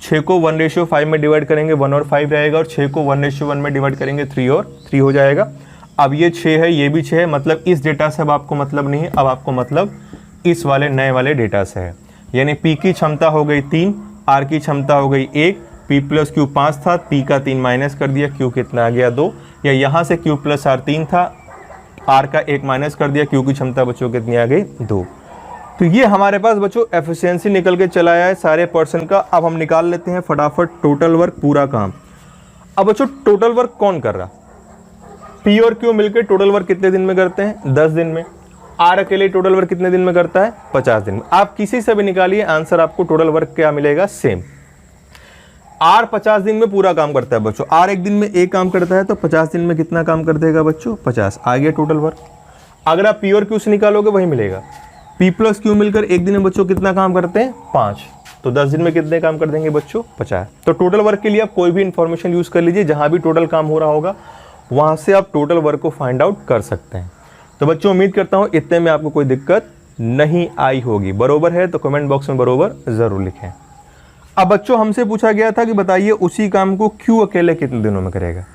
6 को 1:5 में डिवाइड करेंगे 1 और 5 रहेगा, और 6 को 1:1 में डिवाइड करेंगे 3 और 3 हो जाएगा। अब ये 6 है, ये भी 6 है, मतलब इस डेटा से अब आपको मतलब नहीं है, अब आपको मतलब इस वाले नए वाले डेटा से है। यानी P की क्षमता हो गई 3, R की क्षमता हो गई 1, P प्लस क्यू 5 था, P का 3 माइनस कर दिया, Q कितना आ गया 2। या यहाँ से Q प्लस R 3 था, R का 1 माइनस कर दिया, Q की क्षमता बच्चों कितनी आ गई 2। तो ये हमारे पास बच्चों एफिशिएंसी निकल के चला आया है सारे पर्सन का। अब हम निकाल लेते हैं फटाफट टोटल वर्क, पूरा काम। अब बच्चों टोटल वर्क कौन कर रहा, P और Q मिलकर टोटल वर्क कितने दिन में करते हैं, 10 दिन में। R अकेले टोटल वर्क कितने दिन में करता है, 50 दिन में। आप किसी से भी निकालिए आंसर, आपको टोटल वर्क क्या मिलेगा, सेम। R 50 दिन में पूरा काम करता है बच्चों। R एक दिन में 1 काम करता है, तो 50 दिन में कितना काम कर देगा बच्चों, 50। आ गया टोटल वर्क। अगर आप P और Q से निकालोगे वही मिलेगा। P प्लस Q मिलकर एक दिन में बच्चों कितना काम करते हैं, 5। तो 10 दिन में कितने काम कर देंगे बच्चों? 50। तो टोटल वर्क के लिए आप कोई भी इंफॉर्मेशन यूज़ कर लीजिए, जहाँ भी टोटल काम हो रहा होगा वहाँ से आप टोटल वर्क को फाइंड आउट कर सकते हैं। तो बच्चों उम्मीद करता हूँ इतने में आपको कोई दिक्कत नहीं आई होगी। बरोबर है तो कमेंट बॉक्स में बरोबर ज़रूर लिखें। अब बच्चों हमसे पूछा गया था कि बताइए उसी काम को क्यू अकेले कितने दिनों में करेगा।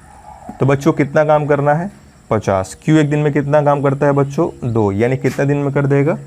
तो बच्चों कितना काम करना है? 50। क्यू एक दिन में कितना काम करता है बच्चों? 2, यानी कितने दिन में कर देगा?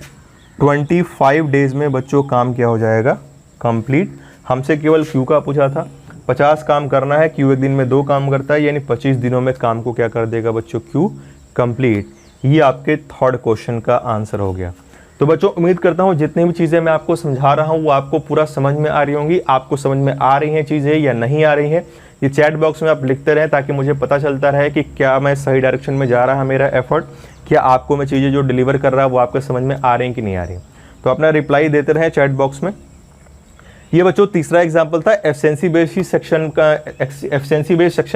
25 डेज में बच्चों काम क्या हो जाएगा? कंप्लीट। हमसे केवल क्यू का पूछा था, 50 काम करना है, क्यू एक दिन में 2 काम करता है, यानी 25 दिनों में काम को क्या कर देगा बच्चों? Q complete. ये आपके थर्ड क्वेश्चन का आंसर हो गया। तो बच्चों उम्मीद करता हूँ जितनी भी चीज़ें मैं आपको समझा रहा हूँ वो आपको पूरा समझ में आ रही होंगी। आपको समझ में आ रही हैं चीज़ें या नहीं आ रही हैं, ये चैट बॉक्स में आप लिखते रहें ताकि मुझे पता चलता रहे कि क्या मैं सही डायरेक्शन में जा रहा है मेरा एफर्ट, क्या आपको मैं चीज़ें जो डिलीवर कर रहा है वो आपके समझ में आ रही हैं कि नहीं आ रही। तो अपना रिप्लाई देते रहें चैट बॉक्स में। ये बच्चों तीसरा एग्जाम्पल था एफिशिएंसी बेस्ड सेक्शन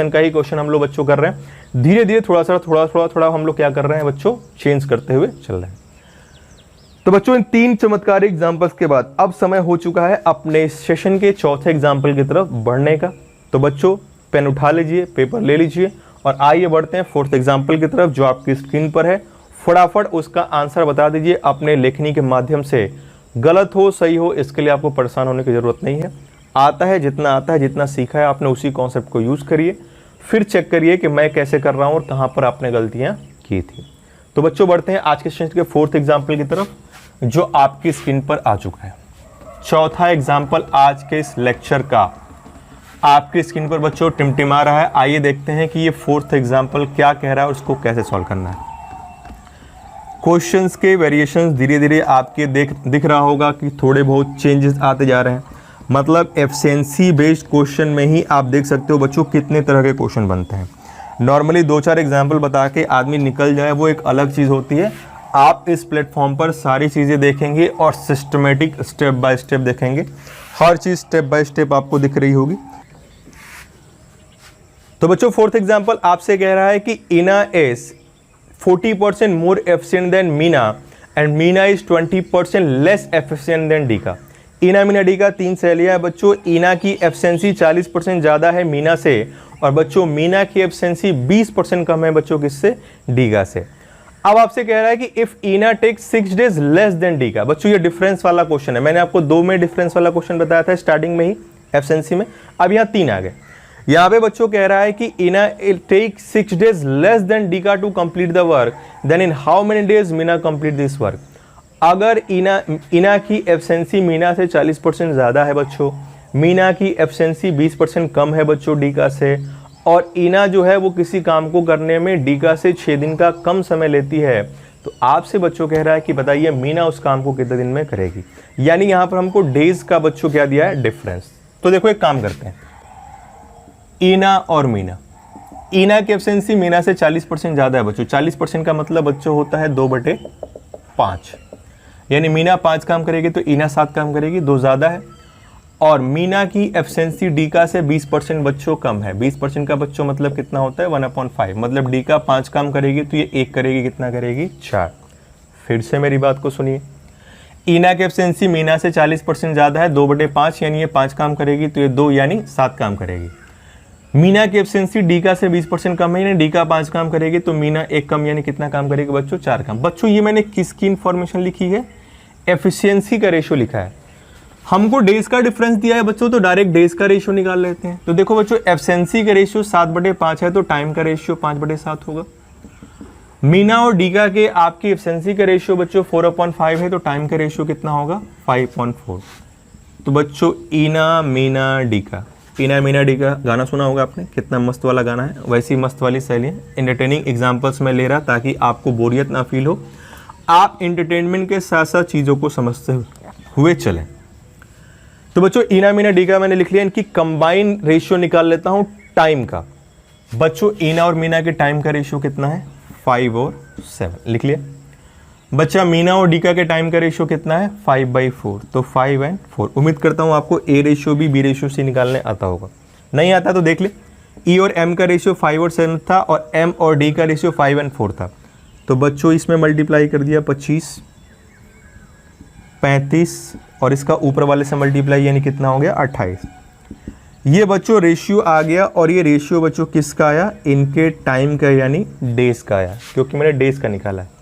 का ही क्वेश्चन हम लोग बच्चों कर रहे हैं। धीरे धीरे थोड़ा हम लोग क्या कर रहे हैं बच्चों? चेंज करते हुए चल रहे हैं। तो बच्चों इन 3 चमत्कारी एग्जाम्पल्स के बाद अब समय हो चुका है अपने सेशन के चौथे एग्जाम्पल की तरफ बढ़ने का। तो बच्चों पेन उठा लीजिए, पेपर ले लीजिए और आइए बढ़ते हैं 4th एग्जाम्पल की तरफ जो आपकी स्क्रीन पर है। फटाफट उसका आंसर बता दीजिए अपने लेखनी के माध्यम से। गलत हो सही हो इसके लिए आपको परेशान होने की ज़रूरत नहीं है। आता है, जितना सीखा है आपने उसी कॉन्सेप्ट को यूज़ करिए, फिर चेक करिए कि मैं कैसे कर रहा हूँ और कहाँ पर आपने गलतियाँ की थी। तो बच्चों बढ़ते हैं आज के सेशन के 4th एग्जाम्पल की तरफ जो आपकी स्क्रीन पर आ चुका है। चौथा एग्जाम्पल आज के इस लेक्चर का आपकी स्क्रीन पर बच्चों टिमटिमा रहा है। आइए देखते हैं कि ये 4th एग्जाम्पल क्या कह रहा है और उसको कैसे सॉल्व करना है। क्वेश्चंस के वेरिएशंस धीरे धीरे आपके दिख रहा होगा कि थोड़े बहुत चेंजेस आते जा रहे हैं। मतलब एफिशिएंसी बेस्ड क्वेश्चन में ही आप देख सकते हो बच्चों कितने तरह के क्वेश्चन बनते हैं। नॉर्मली 2-4 एग्जाम्पल बता के आदमी निकल जाए वो एक अलग चीज़ होती है। आप इस प्लेटफॉर्म पर सारी चीज़ें देखेंगे और सिस्टमेटिक स्टेप बाय स्टेप देखेंगे। हर चीज़ स्टेप बाय स्टेप आपको दिख रही होगी। तो बच्चों 4th एग्जाम्पल आपसे कह रहा है कि Ina is 40% more efficient than Meena and Meena is 20% less efficient than Dika. Ina Meena डीका 3 सहेलियां हैं बच्चों। इना की एफिशिएंसी 40% ज़्यादा है मीना से और बच्चों मीना की एफिशिएंसी 20% कम है बच्चों किससे? डीका से। अब आपसे कह रहा है कि इफ इना टेक्स 6 डेज लेस देन डीका। बच्चों ये डिफरेंस वाला क्वेश्चन है। मैंने आपको 2 में डिफरेंस वाला क्वेश्चन बताया था स्टार्टिंग में ही एफिशिएंसी में। अब यहाँ 3 आ गए। यहाँ पे बच्चों कह रहा है कि Ina take 6 days less than Dika to complete the work, then in how many days Meena complete this work. अगर इना की एफिशिएंसी मीना से 40% ज़्यादा है बच्चों, मीना की एफिशिएंसी 20% कम है बच्चों डीका से, और इना जो है वो किसी काम को करने में डीका से 6 दिन का कम समय लेती है, तो आपसे बच्चों कह रहा है कि बताइए मीना उस काम को कितने दिन में करेगी। यानी यहाँ पर हमको डेज का बच्चों क्या दिया है? डिफरेंस। तो देखो एक काम करते हैं, इना और मीना। इना की एफिशिएंसी मीना से 40% ज़्यादा है बच्चों। 40% का मतलब बच्चों होता है 2/5, यानी मीना 5 काम करेगी तो इना 7 काम करेगी, 2 ज़्यादा है। और मीना की एफिशिएंसी डीका से 20% बच्चों कम है। 20% का बच्चों मतलब कितना होता है? 1/5। मतलब डीका 5 काम करेगी तो ये 1 करेगी, कितना करेगी? 4। फिर से मेरी बात को सुनिए, इना की एफिशिएंसी मीना से 40% ज़्यादा है, 2/5, यानी ये 5 काम करेगी तो ये 2 यानी 7 काम करेगी। मीना की एफिशिएंसी डीका से 20% कम है, यानी डीका 5 काम करेगी तो मीना 1 कम, यानी कितना काम करेगी बच्चों? 4 काम। बच्चों ये मैंने किसकी इंफॉर्मेशन लिखी है? एफिशिएंसी का रेशो लिखा है। हमको डेज का डिफरेंस दिया है बच्चों तो डायरेक्ट डेज का रेशियो निकाल लेते हैं। तो देखो बच्चों एफिशिएंसी का रेशियो 7/5 है तो टाइम का रेशियो 5/7 होगा। मीना और डीका के आपकी एफिशिएंसी का रेशियो बच्चों 4/5 है तो टाइम का रेशियो कितना होगा? 5/4। तो बच्चों इना मीना डीका, इना मीना डीका गाना सुना होगा आपने, कितना मस्त वाला गाना है। वैसी मस्त वाली शैली एंटरटेनिंग एग्जाम्पल्स में ले रहा ताकि आपको बोरियत ना फील हो, आप एंटरटेनमेंट के साथ साथ चीज़ों को समझते हुए चलें। तो बच्चों इना मीना डीका मैंने लिख लिया। इनकी कंबाइन रेशियो निकाल लेता हूं टाइम का। बच्चों इना और मीना के टाइम का रेशियो कितना है? 5 और 7 लिख लिया। बच्चा मीना और डीका के टाइम का रेशियो कितना है? 5/4। तो 5 और 4। उम्मीद करता हूं आपको ए रेशियो भी बी रेशियो से निकालने आता होगा। नहीं आता तो देख ले, ई और एम का रेशियो 5 और 7 था और एम और डी का रेशियो 5 और 4 था। तो बच्चों इसमें मल्टीप्लाई कर दिया 25, 35 और इसका ऊपर वाले से मल्टीप्लाई, यानी कितना हो गया 28। ये बच्चों रेशियो आ गया, और ये रेशियो बच्चों किसका आया, इनके टाइम का यानी डेज का आया, क्योंकि मैंने डेज का निकाला है।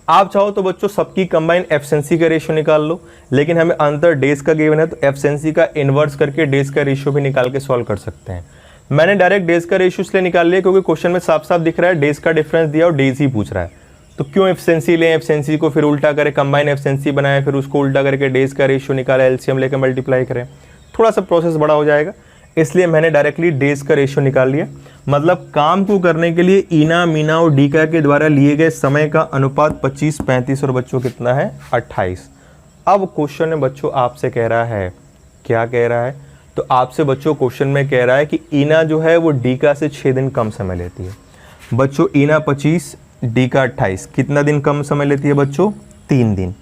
आप चाहो तो बच्चों सबकी कंबाइन एफिशिएंसी का रेशियो निकाल लो, लेकिन हमें अंतर डेज का गिवन है तो एफिशिएंसी का इन्वर्स करके डेज का रेशियो भी निकाल के सॉल्व कर सकते हैं। मैंने डायरेक्ट डेज का रेशियो इसलिए निकाल लिया क्योंकि क्वेश्चन में साफ साफ दिख रहा है डेज का डिफरेंस दिया और डेज ही पूछ रहा है, तो क्यों एफिशिएंसी लें, एफिशिएंसी को फिर उल्टा करें, कंबाइन एफिशिएंसी बनाए, फिर उसको उल्टा करके डेज का रेशियो निकाला, एलसीएम लेकर मल्टीप्लाई करें, थोड़ा सा प्रोसेस बड़ा हो जाएगा, इसलिए मैंने डायरेक्टली डेज का रेशियो निकाल लिया। मतलब काम को करने के लिए ईना, मीना और डीका के द्वारा लिए गए समय का अनुपात 25, 35 और बच्चों कितना है 28। अब क्वेश्चन में बच्चों आपसे कह रहा है, क्या कह रहा है, तो आपसे बच्चों क्वेश्चन में कह रहा है कि ईना जो है वो डीका से 6 दिन कम समय लेती है। बच्चों ईना 25, डीका 28, कितना दिन कम समय लेती है बच्चों, 3 दिन,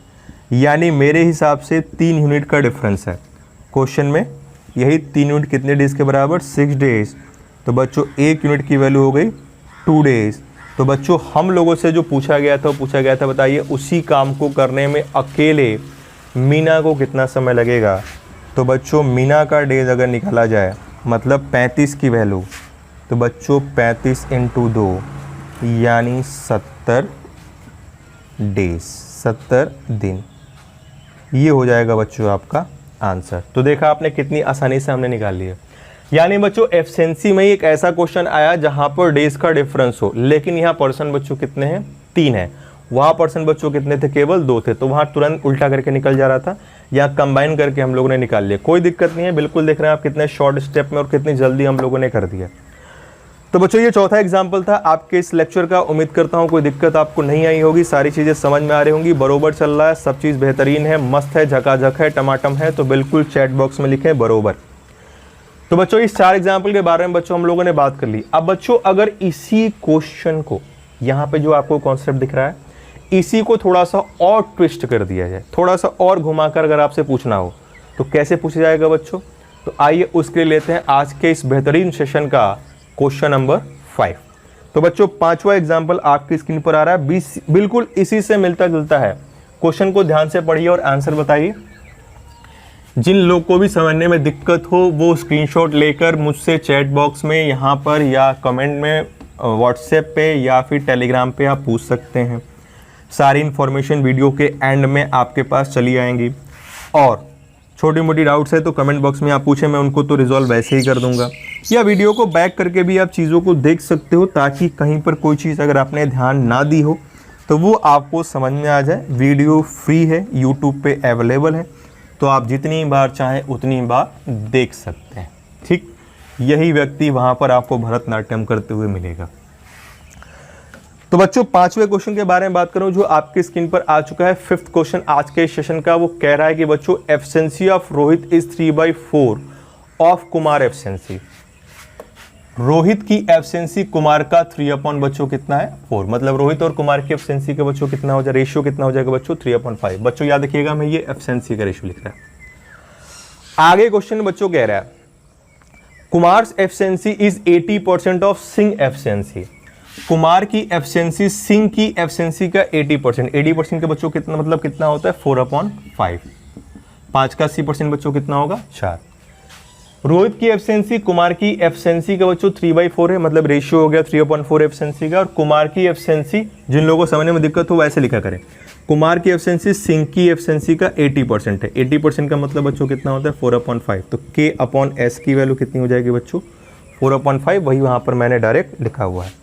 यानी मेरे हिसाब से 3 यूनिट का डिफरेंस है। क्वेश्चन में यही 3 यूनिट कितने डेज के बराबर, 6 डेज, तो बच्चों 1 यूनिट की वैल्यू हो गई 2 डेज। तो बच्चों हम लोगों से जो पूछा गया था वो पूछा गया था, बताइए उसी काम को करने में अकेले मीना को कितना समय लगेगा। तो बच्चों मीना का डेज अगर निकाला जाए, मतलब 35 की वैल्यू, तो बच्चों 35 × 2 यानी 70 डेज, 70 दिन, ये हो जाएगा बच्चों आपका आंसर। तो देखा आपने कितनी आसानी से हमने निकाल लिया। यानी बच्चों एफिशिएंसी में ही एक ऐसा क्वेश्चन आया जहां पर डेज का डिफरेंस हो, लेकिन यहाँ पर्सन बच्चों कितने हैं, 3 है, वहां पर्सन बच्चों कितने थे, केवल 2 थे, तो वहां तुरंत उल्टा करके निकल जा रहा था, या कंबाइन करके हम लोगों ने निकाल लिया, कोई दिक्कत नहीं है। बिल्कुल देख रहे हैं आप कितने शॉर्ट स्टेप में और कितनी जल्दी हम लोगों ने कर दिया। तो बच्चों ये चौथा एग्जाम्पल था आपके इस लेक्चर का। उम्मीद करता हूँ कोई दिक्कत आपको नहीं आई होगी, सारी चीज़ें समझ में आ रही होंगी, बरोबर चल रहा है, सब चीज़ बेहतरीन है, मस्त है, झकाझक है, टमाटम है, तो बिल्कुल चैट बॉक्स में लिखें बरोबर। तो बच्चों इस 4 एग्जाम्पल के बारे में बच्चों हम लोगों ने बात कर ली। अब बच्चों अगर इसी क्वेश्चन को, यहाँ पे जो आपको कॉन्सेप्ट दिख रहा है, इसी को थोड़ा सा और ट्विस्ट कर दिया जाए, थोड़ा सा और घुमाकर अगर आपसे पूछना हो तो कैसे पूछा जाएगा बच्चों, तो आइए उसके लिए लेते हैं आज के इस बेहतरीन सेशन का क्वेश्चन नंबर 5। तो बच्चों 5वां एग्जाम्पल आपकी स्क्रीन पर आ रहा है, बिल्कुल इसी से मिलता जुलता है। क्वेश्चन को ध्यान से पढ़िए और आंसर बताइए। जिन लोग को भी समझने में दिक्कत हो वो स्क्रीनशॉट लेकर मुझसे चैट बॉक्स में यहाँ पर या कमेंट में व्हाट्सएप पे या फिर टेलीग्राम पे आप पूछ सकते हैं। सारी इन्फॉर्मेशन वीडियो के एंड में आपके पास चली आएंगी, और छोटी मोटी डाउट्स है तो कमेंट बॉक्स में आप पूछें, मैं उनको तो रिजॉल्व वैसे ही कर दूंगा, या वीडियो को बैक करके भी आप चीज़ों को देख सकते हो, ताकि कहीं पर कोई चीज़ अगर आपने ध्यान ना दी हो तो वो आपको समझ में आ जाए। वीडियो फ्री है, यूट्यूब पे अवेलेबल है, तो आप जितनी बार चाहें उतनी बार देख सकते हैं। ठीक, यही व्यक्ति वहाँ पर आपको भरतनाट्यम करते हुए मिलेगा। तो बच्चों 5वें क्वेश्चन के बारे में बात करूं जो आपकी स्क्रीन पर आ चुका है। 5th क्वेश्चन आज के सेशन का, वो कह रहा है कि बच्चों efficiency of Rohit is 3/4 of Kumar efficiency. Rohit की एफिशिएंसी कुमार का 3 बच्चों कितना है 4, मतलब रोहित और कुमार की एफिशिएंसी के बच्चों कितना हो जाए, रेशियो कितना हो जाएगा बच्चों 3/5। बच्चों याद रखिएगा मैं ये एफिशिएंसी का रेशियो लिख रहा है। आगे क्वेश्चन बच्चों कह रहा है Kumars efficiency is 80% of Singh efficiency. Kumar की एफिशिएंसी सिंह की एफिशिएंसी का 80%। 80% के बच्चों कितना मतलब कितना होता है 4/5। 5 का 80% बच्चों कितना होगा 4। रोहित की एफिशिएंसी कुमार की एफिशिएंसी का बच्चों 3/4 है, मतलब रेशियो हो गया 3/4 एफिशिएंसी का। और कुमार की एफिशिएंसी, जिन लोगों को समझने में दिक्कत हो वैसे लिखा करें, कुमार की एफिशिएंसी सिंह की एफिशिएंसी का 80% है। 80% का मतलब बच्चों कितना होता है 4/5। तो K/S की वैल्यू कितनी हो जाएगी बच्चों 4/5, वही वहां पर मैंने डायरेक्ट लिखा हुआ है।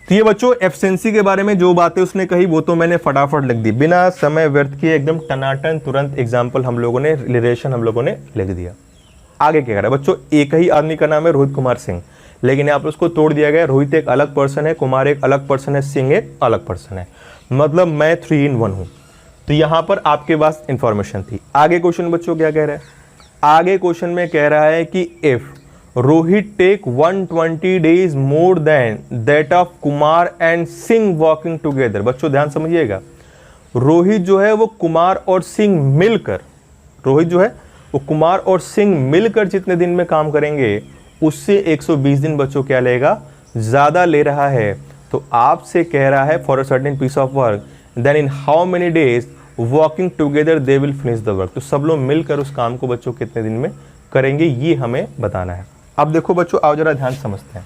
तो ये बच्चों एफिशिएंसी के बारे में जो बातें उसने कही वो तो मैंने फटाफट लिख दी, बिना समय व्यर्थ किए एकदम टनाटन तुरंत एग्जाम्पल हम लोगों ने, रिलेशन हम लोगों ने लिख दिया। आगे क्या कर रहा है बच्चों, एक ही आदमी का नाम है रोहित कुमार सिंह, लेकिन यहाँ पर उसको तोड़ दिया गया, रोहित एक अलग पर्सन है, कुमार एक अलग पर्सन है, सिंह एक अलग पर्सन है, मतलब मैं 3 in 1 हूँ। तो यहाँ पर आपके पास इंफॉर्मेशन थी। आगे क्वेश्चन बच्चों क्या कह रहा है, आगे क्वेश्चन में कह रहा है कि if Rohit take 120 days more than that of Kumar and Singh walking together. बच्चों ध्यान समझिएगा, रोहित जो है वो कुमार और सिंह मिलकर, रोहित जो है वो कुमार और सिंह मिलकर जितने दिन में काम करेंगे उससे 120 दिन बच्चों क्या लेगा, ज्यादा ले रहा है। तो आपसे कह रहा है for a certain piece of work then in how many days walking together they will finish the work. तो सब लोग मिलकर उस काम को बच्चों कितने दिन में करेंगे, ये हमें बताना है। अब देखो बच्चों, आओ जरा ध्यान समझते हैं।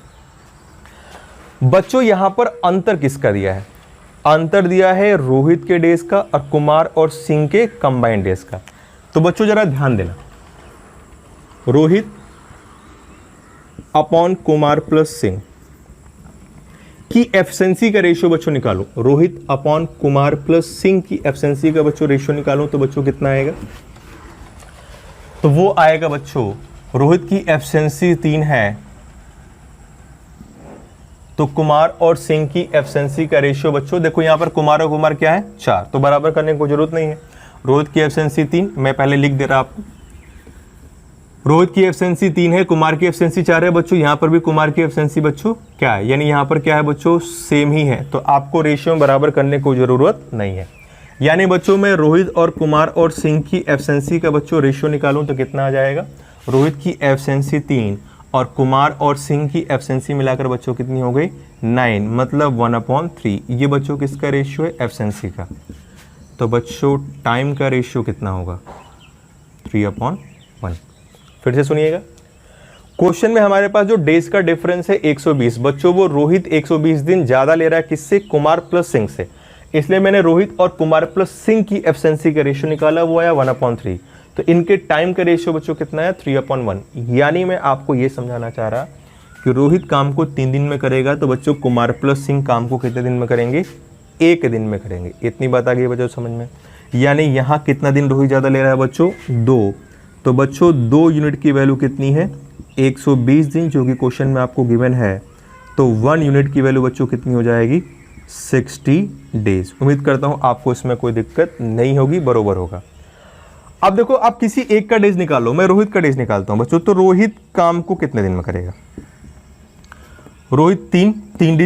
बच्चों यहां पर अंतर किसका दिया है? अंतर दिया है रोहित के डेज का और कुमार और सिंह के कंबाइंड डेज का। तो बच्चों जरा ध्यान देना, रोहित अपॉन कुमार प्लस सिंह की एफिशिएंसी का रेशियो बच्चों निकालो। रोहित अपॉन कुमार प्लस सिंह की एफिशिएंसी का बच्चों रेशियो निकालो तो बच्चों कितना आएगा? तो वो आएगा बच्चों, रोहित की एफिशिएंसी 3 है तो कुमार और सिंह की एफिशिएंसी का रेशियो बच्चों देखो यहां पर कुमार और कुमार क्या है 4, तो बराबर करने की कोई जरूरत नहीं है। रोहित की एफिशिएंसी 3, मैं पहले लिख दे रहा आपको, रोहित की एफिशिएंसी 3 है, कुमार की एफिशिएंसी 4 है बच्चों। यहां पर भी कुमार की एफिशिएंसी बच्चों क्या है, यानी यहां पर क्या है बच्चों, सेम ही है। तो आपको रेशियो में बराबर करने की कोई जरूरत नहीं है। यानी बच्चों मैं रोहित और कुमार और सिंह की एफिशिएंसी का बच्चों रेशियो निकालूं तो कितना आ जाएगा? रोहित की एफिशिएंसी 3 और कुमार और सिंह की एफिशिएंसी मिलाकर बच्चों कितनी हो गई? 9, मतलब 1/3। ये बच्चों किसका रेशियो है? एफिशिएंसी का। तो बच्चों टाइम का रेशियो कितना होगा? 3/1। फिर से सुनिएगा, क्वेश्चन में हमारे पास जो डेज का डिफरेंस है 120 बच्चों, वो रोहित 120 दिन ज्यादा ले रहा है किससे? कुमार प्लस सिंह से। इसलिए मैंने रोहित और कुमार प्लस सिंह की एफिशिएंसी का रेशियो निकाला, वो आया 1/3। तो इनके टाइम का रेशियो बच्चों कितना है? 3/1। यानी मैं आपको यह समझाना चाह रहा कि रोहित काम को 3 दिन में करेगा तो बच्चों कुमार प्लस सिंह काम को कितने दिन में करेंगे? 1 दिन में करेंगे। इतनी बात आ गई बच्चों समझ में? यानी यहाँ कितना दिन रोहित ज्यादा ले रहा है बच्चों? 2। तो बच्चों 2 यूनिट की वैल्यू कितनी है? 120 दिन, जो कि क्वेश्चन में आपको गिवन है। तो 1 यूनिट की वैल्यू बच्चों कितनी हो जाएगी? 60 डेज। उम्मीद करता हूं आपको इसमें कोई दिक्कत नहीं होगी, बरोबर होगा। अब देखो, आप किसी एक का डेज निकालो, मैं रोहित का डेज निकालता हूं बच्चों। तो रोहित काम को कितने दिन में करेगा? रोहित 3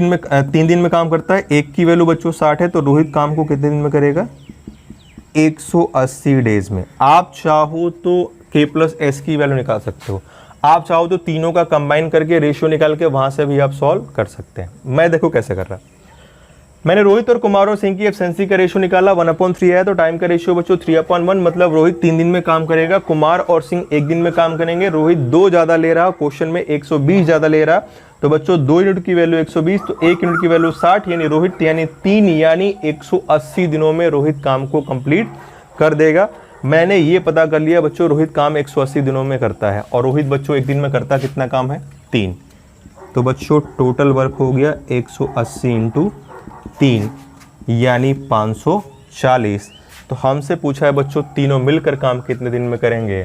दिन में काम करता है। 1 की वैल्यू बच्चों 60 है, तो रोहित काम को कितने दिन में करेगा? 180 डेज में। आप चाहो तो k प्लस एस की वैल्यू निकाल सकते हो, आप चाहो तो तीनों का कंबाइन करके रेशियो निकाल के वहां से भी आप सॉल्व कर सकते हैं। मैं देखो कैसे कर रहा, मैंने रोहित और कुमार और सिंह की एफिशिएंसी का रेशियो निकाला, 1/3 है। तो टाइम का रेशियो बच्चों 3/1, मतलब रोहित 3 दिन में काम करेगा, कुमार और सिंह 1 दिन में काम करेंगे। रोहित 2 ज्यादा ले रहा, क्वेश्चन में 120 ज्यादा ले रहा, तो बच्चों 2 यूनिट की वैल्यू 120, तो 1 यूनिट की वैल्यू 60, यानी रोहित यानी 3 यानी 180 दिनों में रोहित काम को कंप्लीट कर देगा। मैंने ये पता कर लिया बच्चों, रोहित काम 180 दिनों में करता है और रोहित बच्चों 1 दिन में करता कितना काम है? 3। तो बच्चों टोटल वर्क हो गया 180 × 3 यानी 540। तो हमसे पूछा है बच्चों तीनों मिलकर काम कितने दिन में करेंगे?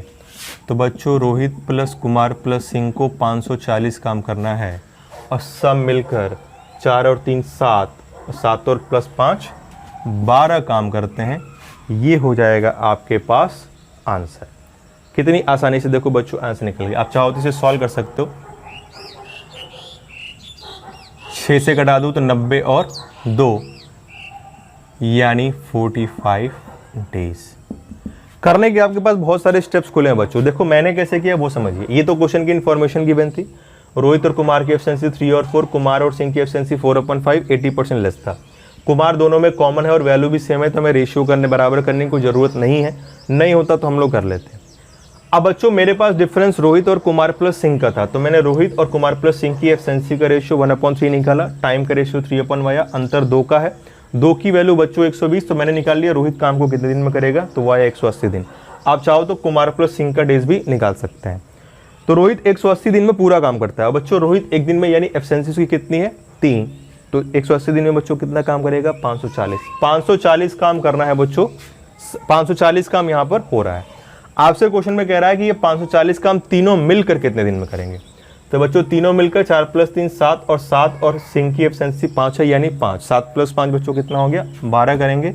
तो बच्चों रोहित प्लस कुमार प्लस सिंह को 540 काम करना है और सब मिलकर 4 और 3 7, 7 और प्लस 5 12 काम करते हैं। ये हो जाएगा आपके पास आंसर। कितनी आसानी से देखो बच्चों आंसर निकल गया। आप चाहो तो इसे सॉल्व कर सकते हो। 6 से घटा दूं तो 90 और 2 यानी 45 डेज। करने के आपके पास बहुत सारे स्टेप्स खुले हैं बच्चों। देखो मैंने कैसे किया वो समझिए। ये तो क्वेश्चन की इन्फॉर्मेशन गिवन थी। रोहित और कुमार की एफिशिएंसी 3 और 4, कुमार और सिंह की एफिशिएंसी 4/5, 80% लेस था। कुमार दोनों में कॉमन है और वैल्यू भी सेम है, तो हमें रेशियो करने बराबर करने की कोई जरूरत नहीं है, नहीं होता तो हम लोग कर लेते हैं। अब बच्चों मेरे पास डिफरेंस रोहित और कुमार प्लस सिंह का था, तो मैंने रोहित और कुमार प्लस सिंह की एफिशिएंसी का रेशियो 1/3 निकाला। टाइम का रेशियो 3/1 आया। अंतर 2 का है, 2 की वैल्यू बच्चों 120, तो मैंने निकाल लिया रोहित काम को कितने दिन में करेगा, तो वो आया 180 दिन। आप चाहो तो कुमार प्लस सिंह का डेज भी निकाल सकते हैं। तो रोहित 180 दिन में पूरा काम करता है। बच्चों रोहित 1 दिन में यानी एफिशिएंसी उसकी कितनी है? 3, तो 180 दिन में बच्चों कितना काम करेगा? 540 काम करना है बच्चों। 540 काम यहाँ पर हो रहा है। आपसे क्वेश्चन में कह रहा है कि ये 540 काम तीनों मिलकर कितने दिन में करेंगे। तो बच्चों तीनों मिलकर 4 + 3 7 और 7 और सिंह की एफिशिएंसी 5 है यानी 5, 7 + 5 बच्चों कितना हो गया? 12 करेंगे।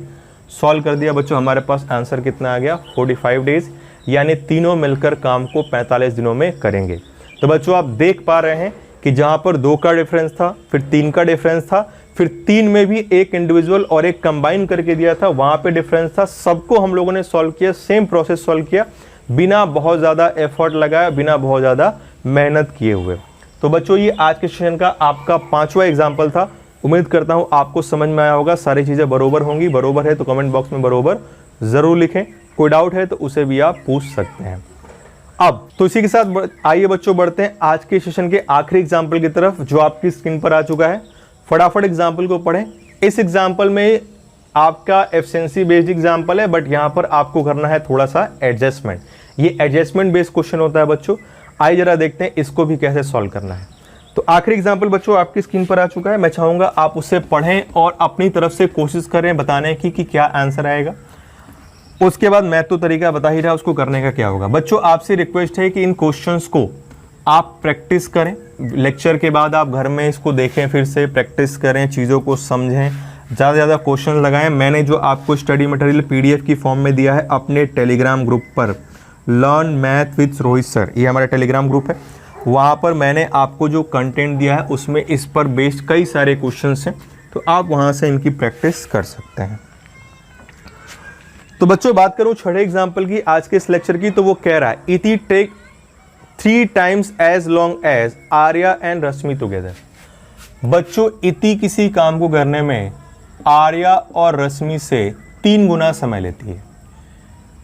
सॉल्व कर दिया बच्चों, हमारे पास आंसर कितना आ गया? 45 डेज, यानी तीनों मिलकर काम को 45 दिनों में करेंगे। तो बच्चों आप देख पा रहे हैं कि जहां पर 2 का डिफरेंस था, फिर 3 का डिफरेंस था, फिर 3 में भी एक इंडिविजुअल और एक कंबाइन करके दिया था, वहां पे डिफरेंस था। सबको हम लोगों ने सॉल्व किया, सेम प्रोसेस सॉल्व किया, बिना बहुत ज़्यादा एफर्ट लगाया, बिना बहुत ज़्यादा मेहनत किए हुए। तो बच्चों ये आज के सेशन का आपका 5वां एग्जाम्पल था। उम्मीद करता हूँ आपको समझ में आया होगा, सारी चीज़ें बरोबर होंगी। बरोबर है तो कमेंट बॉक्स में बरोबर ज़रूर लिखें। कोई डाउट है तो उसे भी आप पूछ सकते हैं। अब तो इसी के साथ आइए बच्चों बढ़ते हैं आज के सेशन के आखिरी एग्जाम्पल की तरफ जो आपकी स्क्रीन पर आ चुका है। फटाफट एग्जाम्पल को पढ़ें। इस एग्जाम्पल में आपका एफिशिएंसी बेस्ड एग्जाम्पल है, बट यहाँ पर आपको करना है थोड़ा सा एडजस्टमेंट। ये एडजस्टमेंट बेस्ड क्वेश्चन होता है बच्चों। आइए जरा देखते हैं इसको भी कैसे सॉल्व करना है। तो आखिरी एग्जाम्पल बच्चों आपकी स्क्रीन पर आ चुका है। मैं चाहूँगा आप उसे पढ़ें और अपनी तरफ से कोशिश करें बताने की कि क्या आंसर आएगा। उसके बाद मैं तो तरीका बता ही रहा, उसको करने का क्या होगा। बच्चों आपसे रिक्वेस्ट है कि इन क्वेश्चंस को आप प्रैक्टिस करें। लेक्चर के बाद आप घर में इसको देखें, फिर से प्रैक्टिस करें, चीज़ों को समझें, ज़्यादा से ज़्यादा क्वेश्चन लगाएं। मैंने जो आपको स्टडी मटेरियल PDF की फॉर्म में दिया है अपने टेलीग्राम ग्रुप पर, learn math with Rohit sir, ये हमारा टेलीग्राम ग्रुप है। वहाँ पर मैंने आपको जो कंटेंट दिया है उसमें इस पर बेस्ड कई सारे क्वेश्चंस हैं, तो आप वहाँ से इनकी प्रैक्टिस कर सकते हैं। तो बच्चों बात करूँ छठे एग्जाम्पल की आज के इस लेक्चर की, तो वो कह रहा है Iti take 3 times as long as Arya and Rashmi together. बच्चों इति किसी काम को करने में आर्या और रश्मि से 3 गुना समय लेती है।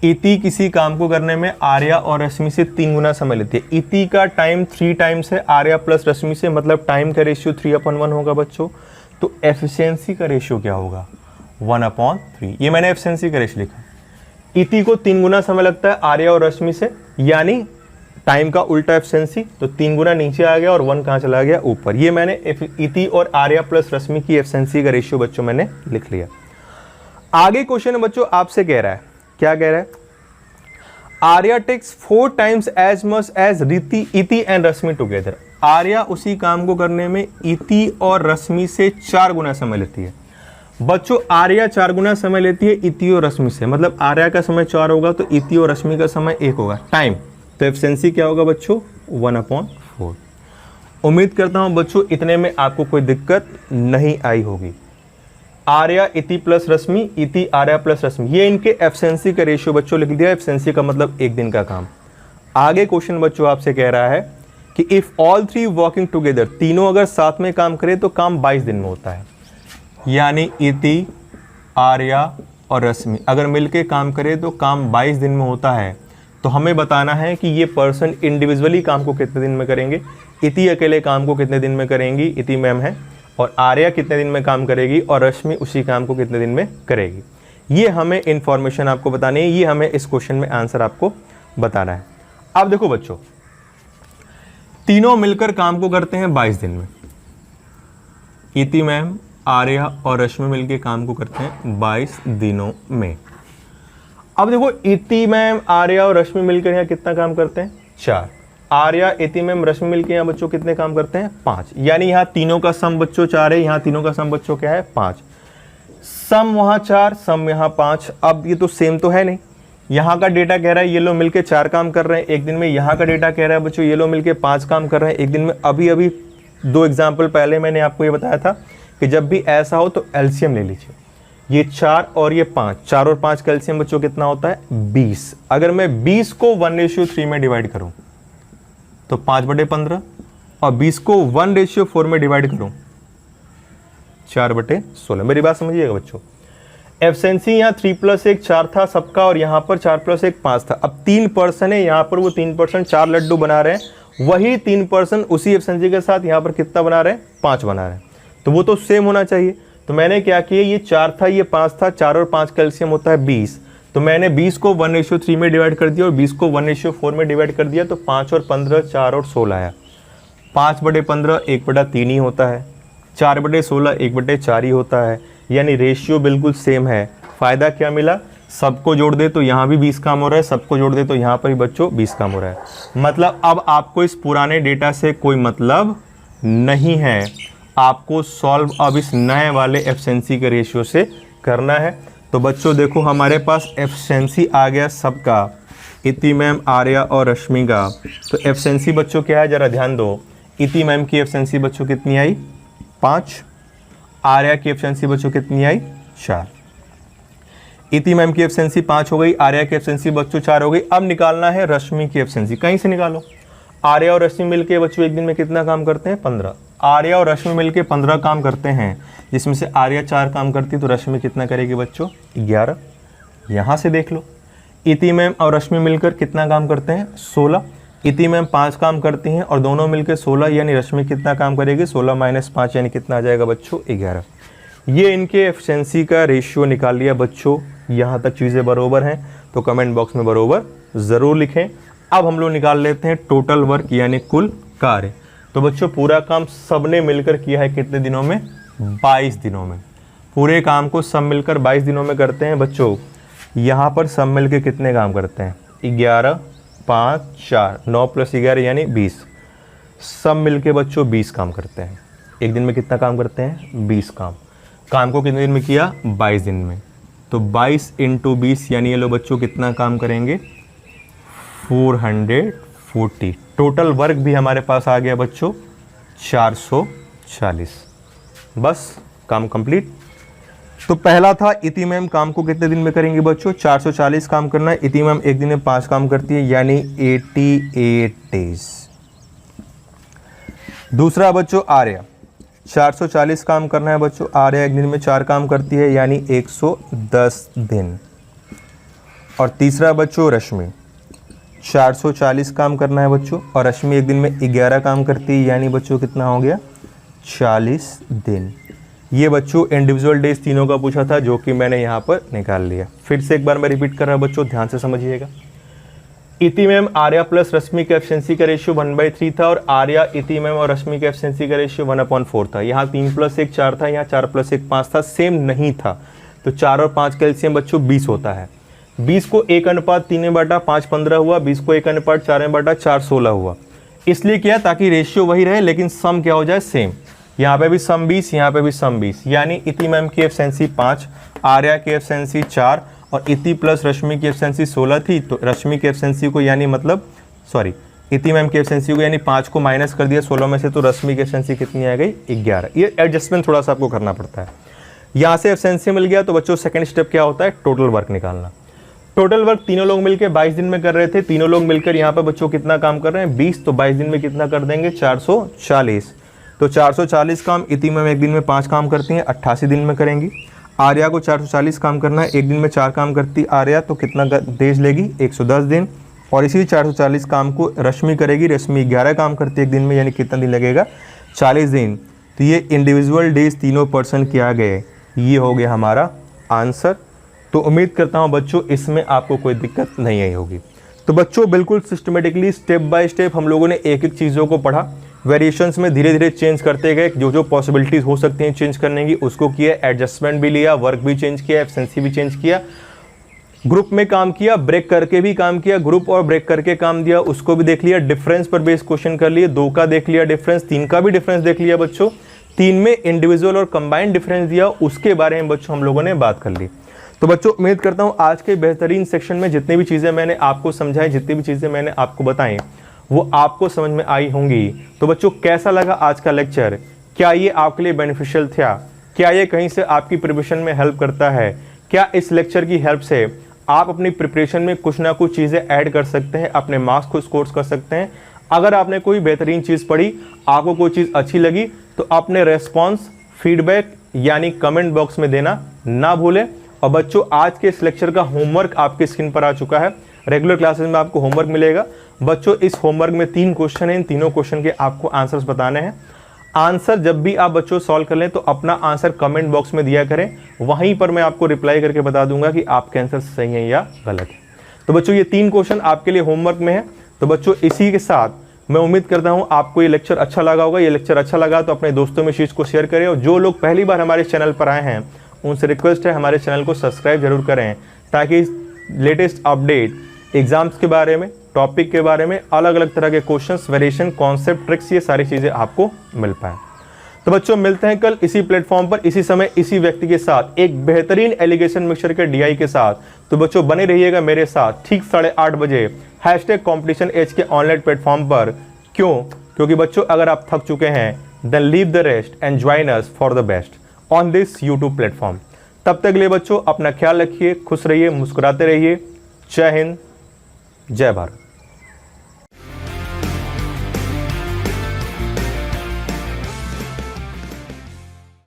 इति किसी काम को करने में आर्या और रश्मि से 3 गुना समय लेती है। इति का टाइम 3 times है आर्या प्लस रश्मि से, मतलब टाइम का रेशियो 3/1 होगा बच्चों। तो एफिशिएंसी का रेशियो क्या होगा? 1/3। ये मैंने एफिशिएंसी का रेशियो लिखा। इति को 3 गुना समय लगता है आर्या और रश्मि से, यानी टाइम का उल्टा एफिशिएंसी, तो 3 गुना नीचे आ गया और 1 कहाँ चला गया? ऊपर। ये मैंने इति और आर्या प्लस रश्मि की एफिशिएंसी का रेशियो बच्चों मैंने लिख लिया। आगे क्वेश्चन है बच्चों आपसे कह रहा है, क्या कह रहा है? Arya takes 4 times as much as Iti and Rashmi together. Arya उसी काम को करने में इति और रश्मि से 4 गुना समय लेती है। बच्चों आर्या 4 गुना समय लेती है इति और रश्मि से, मतलब आर्या का समय 4 होगा तो इति और रश्मि का समय 1 होगा। टाइम, तो एफिशिएंसी क्या होगा बच्चों? 1/4। उम्मीद करता हूं बच्चों इतने में आपको कोई दिक्कत नहीं आई होगी। आर्या इति प्लस रश्मि, इति आर्या प्लस रश्मि, ये इनके एफिशिएंसी का रेशियो बच्चों लिख दिया। एफिशिएंसी का मतलब 1 दिन का काम। आगे क्वेश्चन बच्चों आपसे कह रहा है कि इफ ऑल 3 वर्किंग टुगेदर, तीनों अगर साथ में काम करें तो काम 22 दिन में होता है। यानी इति आर्या और रश्मि अगर मिलके काम करे तो काम 22 दिन में होता है। तो हमें बताना है कि ये पर्सन इंडिविजुअली काम को कितने दिन में करेंगे। इति अकेले काम को कितने दिन में करेंगी, इति मैम है, और आर्या कितने दिन में काम करेगी और रश्मि उसी काम को कितने दिन में करेगी। ये हमें इंफॉर्मेशन आपको बतानी है, ये हमें इस क्वेश्चन में आंसर आपको बताना है। अब देखो बच्चों तीनों मिलकर काम को करते हैं 22 दिन में। इति मैम, आर्या और रश्मि मिलकर काम को करते हैं 22 दिनों में। अब देखो इति मैम, आर्या और रश्मि मिलकर यहाँ कितना काम करते हैं? 4। आर्या, इति मैम, रश्मि मिलकर यहाँ बच्चों कितने काम करते हैं? 5। यानी यहाँ तीनों का सम बच्चों 4 है, यहाँ तीनों का सम बच्चों क्या है? 5। सम वहाँ 4, सम यहाँ 5। अब ये तो सेम तो है नहीं। यहाँ का डेटा कह रहा है ये लोग मिलकर 4 काम कर रहे हैं एक दिन में, यहाँ का डेटा कह रहा है बच्चों ये लोग मिलकर 5 काम कर रहे हैं एक दिन में। अभी अभी 2 एग्जाम्पल पहले मैंने आपको ये बताया था कि जब भी ऐसा हो तो एलसीएम ले लीजिए। ये 4 और ये 5, 4 और 5 का एलसीएम बच्चों कितना होता है? 20। अगर मैं 20 को 1:3 में डिवाइड करूं तो 5/15, और 20 को 1:4 में डिवाइड करूं 4/16। मेरी बात समझिएगा बच्चों। एफिशिएंसी यहाँ 3+1 4 था सबका, और यहाँ पर 4+1 5 था। अब 3 पर्सन है, यहाँ पर वो 3% 4 लड्डू बना रहे हैं, वही 3 पर्सन उसी एफिशिएंसी के साथ यहाँ पर कितना बना रहे हैं? 5 बना रहे हैं। तो वो तो सेम होना चाहिए। तो मैंने क्या किया, ये 4 था ये 5 था, 4 और 5 का एलसीएम होता है 20। तो मैंने 20 को 1:3 में डिवाइड कर दिया और 20 को 1:4 में डिवाइड कर दिया, तो 5 और 15 4 और 16 आया। 5/15 1/3 ही होता है, 4/16 1/4 ही होता है। यानी रेशियो बिल्कुल सेम है। फ़ायदा क्या मिला? सबको जोड़ दे तो यहाँ भी 20 काम हो रहा है, सबको जोड़ दे तो यहाँ पर भी बच्चों 20 काम हो रहा है। मतलब अब आपको इस पुराने डेटा से कोई मतलब नहीं है, आपको सॉल्व अब इस नए वाले एफिशिएंसी के रेशियो से करना है। तो बच्चों देखो हमारे पास एफिशिएंसी आ गया सबका, इति मैम, आर्या और रश्मि का। तो एफिशिएंसी बच्चों क्या है जरा ध्यान दो। इति मैम की एफिशिएंसी बच्चों कितनी आई? 5। आर्या की एफिशिएंसी बच्चों कितनी आई? 4। इति मैम की एफिशिएंसी 5 हो गई, आर्या की एफिशिएंसी बच्चों 4 हो गई। अब निकालना है रश्मि की एफिशिएंसी। कहीं से निकालो। आर्या और रश्मि मिलके बच्चों एक दिन में कितना काम करते हैं? 15। आर्या और रश्मि मिलके 15 काम करते हैं, जिसमें से आर्या 4 काम करती है, तो रश्मि कितना करेगी बच्चों? 11। यहाँ से देख लो, इति मैम और रश्मि मिलकर कितना काम करते हैं 16, इति मैम 5 काम करती हैं और दोनों मिलकर 16, यानी रश्मि कितना काम करेगी 16 - 5 यानी कितना आ जाएगा बच्चों 11। ये इनके एफिशिएंसी का रेशियो निकाल लिया बच्चों। यहाँ तक चीज़ें बरोबर हैं तो कमेंट बॉक्स में बरोबर ज़रूर लिखें। अब हम लोग निकाल लेते हैं टोटल वर्क यानी कुल कार्य। तो बच्चों पूरा काम सबने मिलकर किया है कितने दिनों में 22 दिनों में। पूरे काम को सब मिलकर 22 दिनों में करते हैं बच्चों। यहाँ पर सब मिल के कितने काम करते हैं 11, 5, 4, 9 + 11 यानी 20। सब मिल के बच्चों 20 काम करते हैं। एक दिन में कितना काम करते हैं 20 काम। काम को कितने दिन में किया 22 दिन में। तो 22 × 20 यानी ये लो बच्चों कितना काम करेंगे 440। टोटल वर्क भी हमारे पास आ गया बच्चों 440। बस काम कंप्लीट। तो पहला था इति मैम काम को कितने दिन में करेंगे बच्चों 440 काम करना है। इति मैम एक दिन में 5 काम करती है यानी 88 डेज। दूसरा बच्चों आर्या 440 काम करना है बच्चों। आर्या एक दिन में 4 काम करती है यानी 110 दिन। और तीसरा बच्चों रश्मि 440 काम करना है बच्चों और रश्मि एक दिन में 11 काम करती है यानी बच्चों कितना हो गया 40 दिन। ये बच्चों इंडिविजुअल डेज तीनों का पूछा था जो कि मैंने यहाँ पर निकाल लिया। फिर से एक बार मैं रिपीट कर रहा हूँ बच्चों, ध्यान से समझिएगा। इति मैम आर्या प्लस रश्मि के एफिशिएंसी का रेशियो 1/3 था और आर्या इति मैम और रश्मि के एफिशिएंसी का रेशियो 1/4 था। यहाँ 3 + 1 4 था, यहाँ 4 + 1 5 था, सेम नहीं था। तो 4 और 5 का एलसीएम बच्चों 20 होता है। 20 को 1/3/5 15 हुआ, 20 को 1/4/4 16 हुआ। इसलिए किया ताकि रेशियो वही रहे लेकिन सम क्या हो जाए सेम। यहाँ पे भी सम 20, यहाँ पे भी सम 20, यानी इति मैम की एफिशिएंसी 5, आर्या की एफिशिएंसी 4 और इति प्लस रश्मि की एफिशिएंसी 16 थी। तो रश्मि की एफिशिएंसी को यानी इति मैम की एफिशिएंसी को यानी 5 को माइनस कर दिया 16 में से, तो रश्मि की एफिशिएंसी कितनी आ गई 11। ये एडजस्टमेंट थोड़ा सा आपको करना पड़ता है। यहाँ से एफिशिएंसी मिल गया तो बच्चों सेकंड स्टेप क्या होता है टोटल वर्क निकालना। टोटल वर्क तीनों लोग मिलकर 22 दिन में कर रहे थे। तीनों लोग मिलकर यहाँ पर बच्चों कितना काम कर रहे हैं 20, तो 22 दिन में कितना कर देंगे 440। तो 440 काम इति मैम एक दिन में 5 काम करती हैं 88 दिन में करेंगी। आर्या को 440 काम करना है, एक दिन में 4 काम करती आर्या, तो कितना डेज लेगी 110 दिन। और इसी 440 काम को रश्मि करेगी, रश्मि 11 काम करती है एक दिन में, यानी कितना दिन लगेगा 40 दिन। तो ये इंडिविजुअल डेज तीनों पर्सन के आ गए, ये हो गया हमारा आंसर। तो उम्मीद करता हूँ बच्चों इसमें आपको कोई दिक्कत नहीं आई होगी। तो बच्चों बिल्कुल सिस्टमेटिकली स्टेप बाय स्टेप हम लोगों ने एक एक चीज़ों को पढ़ा, वेरिएशंस में धीरे धीरे चेंज करते गए, जो जो पॉसिबिलिटीज़ हो सकती हैं चेंज करने की उसको किया, एडजस्टमेंट भी लिया, वर्क भी चेंज किया, एफिशिएंसी भी चेंज किया, ग्रुप में काम किया, ब्रेक करके भी काम किया, ग्रुप और ब्रेक करके काम दिया उसको भी देख लिया, डिफरेंस पर बेस्ड क्वेश्चन कर लिए, 2 का देख लिया डिफरेंस, 3 का भी डिफरेंस देख लिया बच्चों, 3 में इंडिविजुअल और कंबाइंड डिफरेंस दिया, उसके बारे में बच्चों हम लोगों ने बात कर ली। तो बच्चों उम्मीद करता हूँ आज के बेहतरीन सेक्शन में जितनी भी चीज़ें मैंने आपको समझाई, जितनी भी चीज़ें मैंने आपको बताई वो आपको समझ में आई होंगी। तो बच्चों कैसा लगा आज का लेक्चर, क्या ये आपके लिए बेनिफिशियल था, क्या ये कहीं से आपकी प्रिपरेशन में हेल्प करता है, क्या इस लेक्चर की हेल्प से आप अपनी प्रिपरेशन में कुछ ना कुछ चीज़ें ऐड कर सकते हैं, अपने मार्क्स को स्कोर कर सकते हैं। अगर आपने कोई बेहतरीन चीज़ पढ़ी, आपको कोई चीज़ अच्छी लगी तो अपने रेस्पॉन्स फीडबैक यानी कमेंट बॉक्स में देना ना भूलें। और बच्चों आज के इस लेक्चर का होमवर्क आपके स्क्रीन पर आ चुका है, रेगुलर क्लासेस में आपको होमवर्क मिलेगा। बच्चों इस होमवर्क में 3 क्वेश्चन हैं, इन तीनों क्वेश्चन के आपको आंसर्स बताने हैं। आंसर जब भी आप बच्चों सॉल्व कर लें तो अपना आंसर कमेंट बॉक्स में दिया करें, वहीं पर मैं आपको रिप्लाई करके बता दूंगा कि आपके आंसर सही है या गलत है। तो बच्चों ये 3 क्वेश्चन आपके लिए होमवर्क में है। तो बच्चों इसी के साथ मैं उम्मीद करता हूँ आपको ये लेक्चर अच्छा लगा होगा। ये लेक्चर अच्छा लगा तो अपने दोस्तों में इस चीज़ को शेयर करें, और जो लोग पहली बार हमारे चैनल पर आए हैं उनसे रिक्वेस्ट है हमारे चैनल को सब्सक्राइब जरूर करें, ताकि लेटेस्ट अपडेट एग्जाम्स के बारे में, टॉपिक के बारे में, अलग अलग तरह के क्वेश्चंस, वेरिएशन, कॉन्सेप्ट, ट्रिक्स, ये सारी चीज़ें आपको मिल पाएँ। तो बच्चों मिलते हैं कल इसी प्लेटफॉर्म पर, इसी समय, इसी व्यक्ति के साथ, एक बेहतरीन एलिगेशन मिक्सचर के DI के साथ। तो बच्चों बने रहिएगा मेरे साथ ठीक 8:30 बजे #competition एज के ऑनलाइन प्लेटफॉर्म पर। क्यों? क्योंकि बच्चों अगर आप थक चुके हैं then leave the rest and join us for the best on this YouTube platform. तब तक लिए बच्चों अपना ख्याल रखिए, खुश रहिए, मुस्कुराते रहिए। जय हिंद, जय भारत।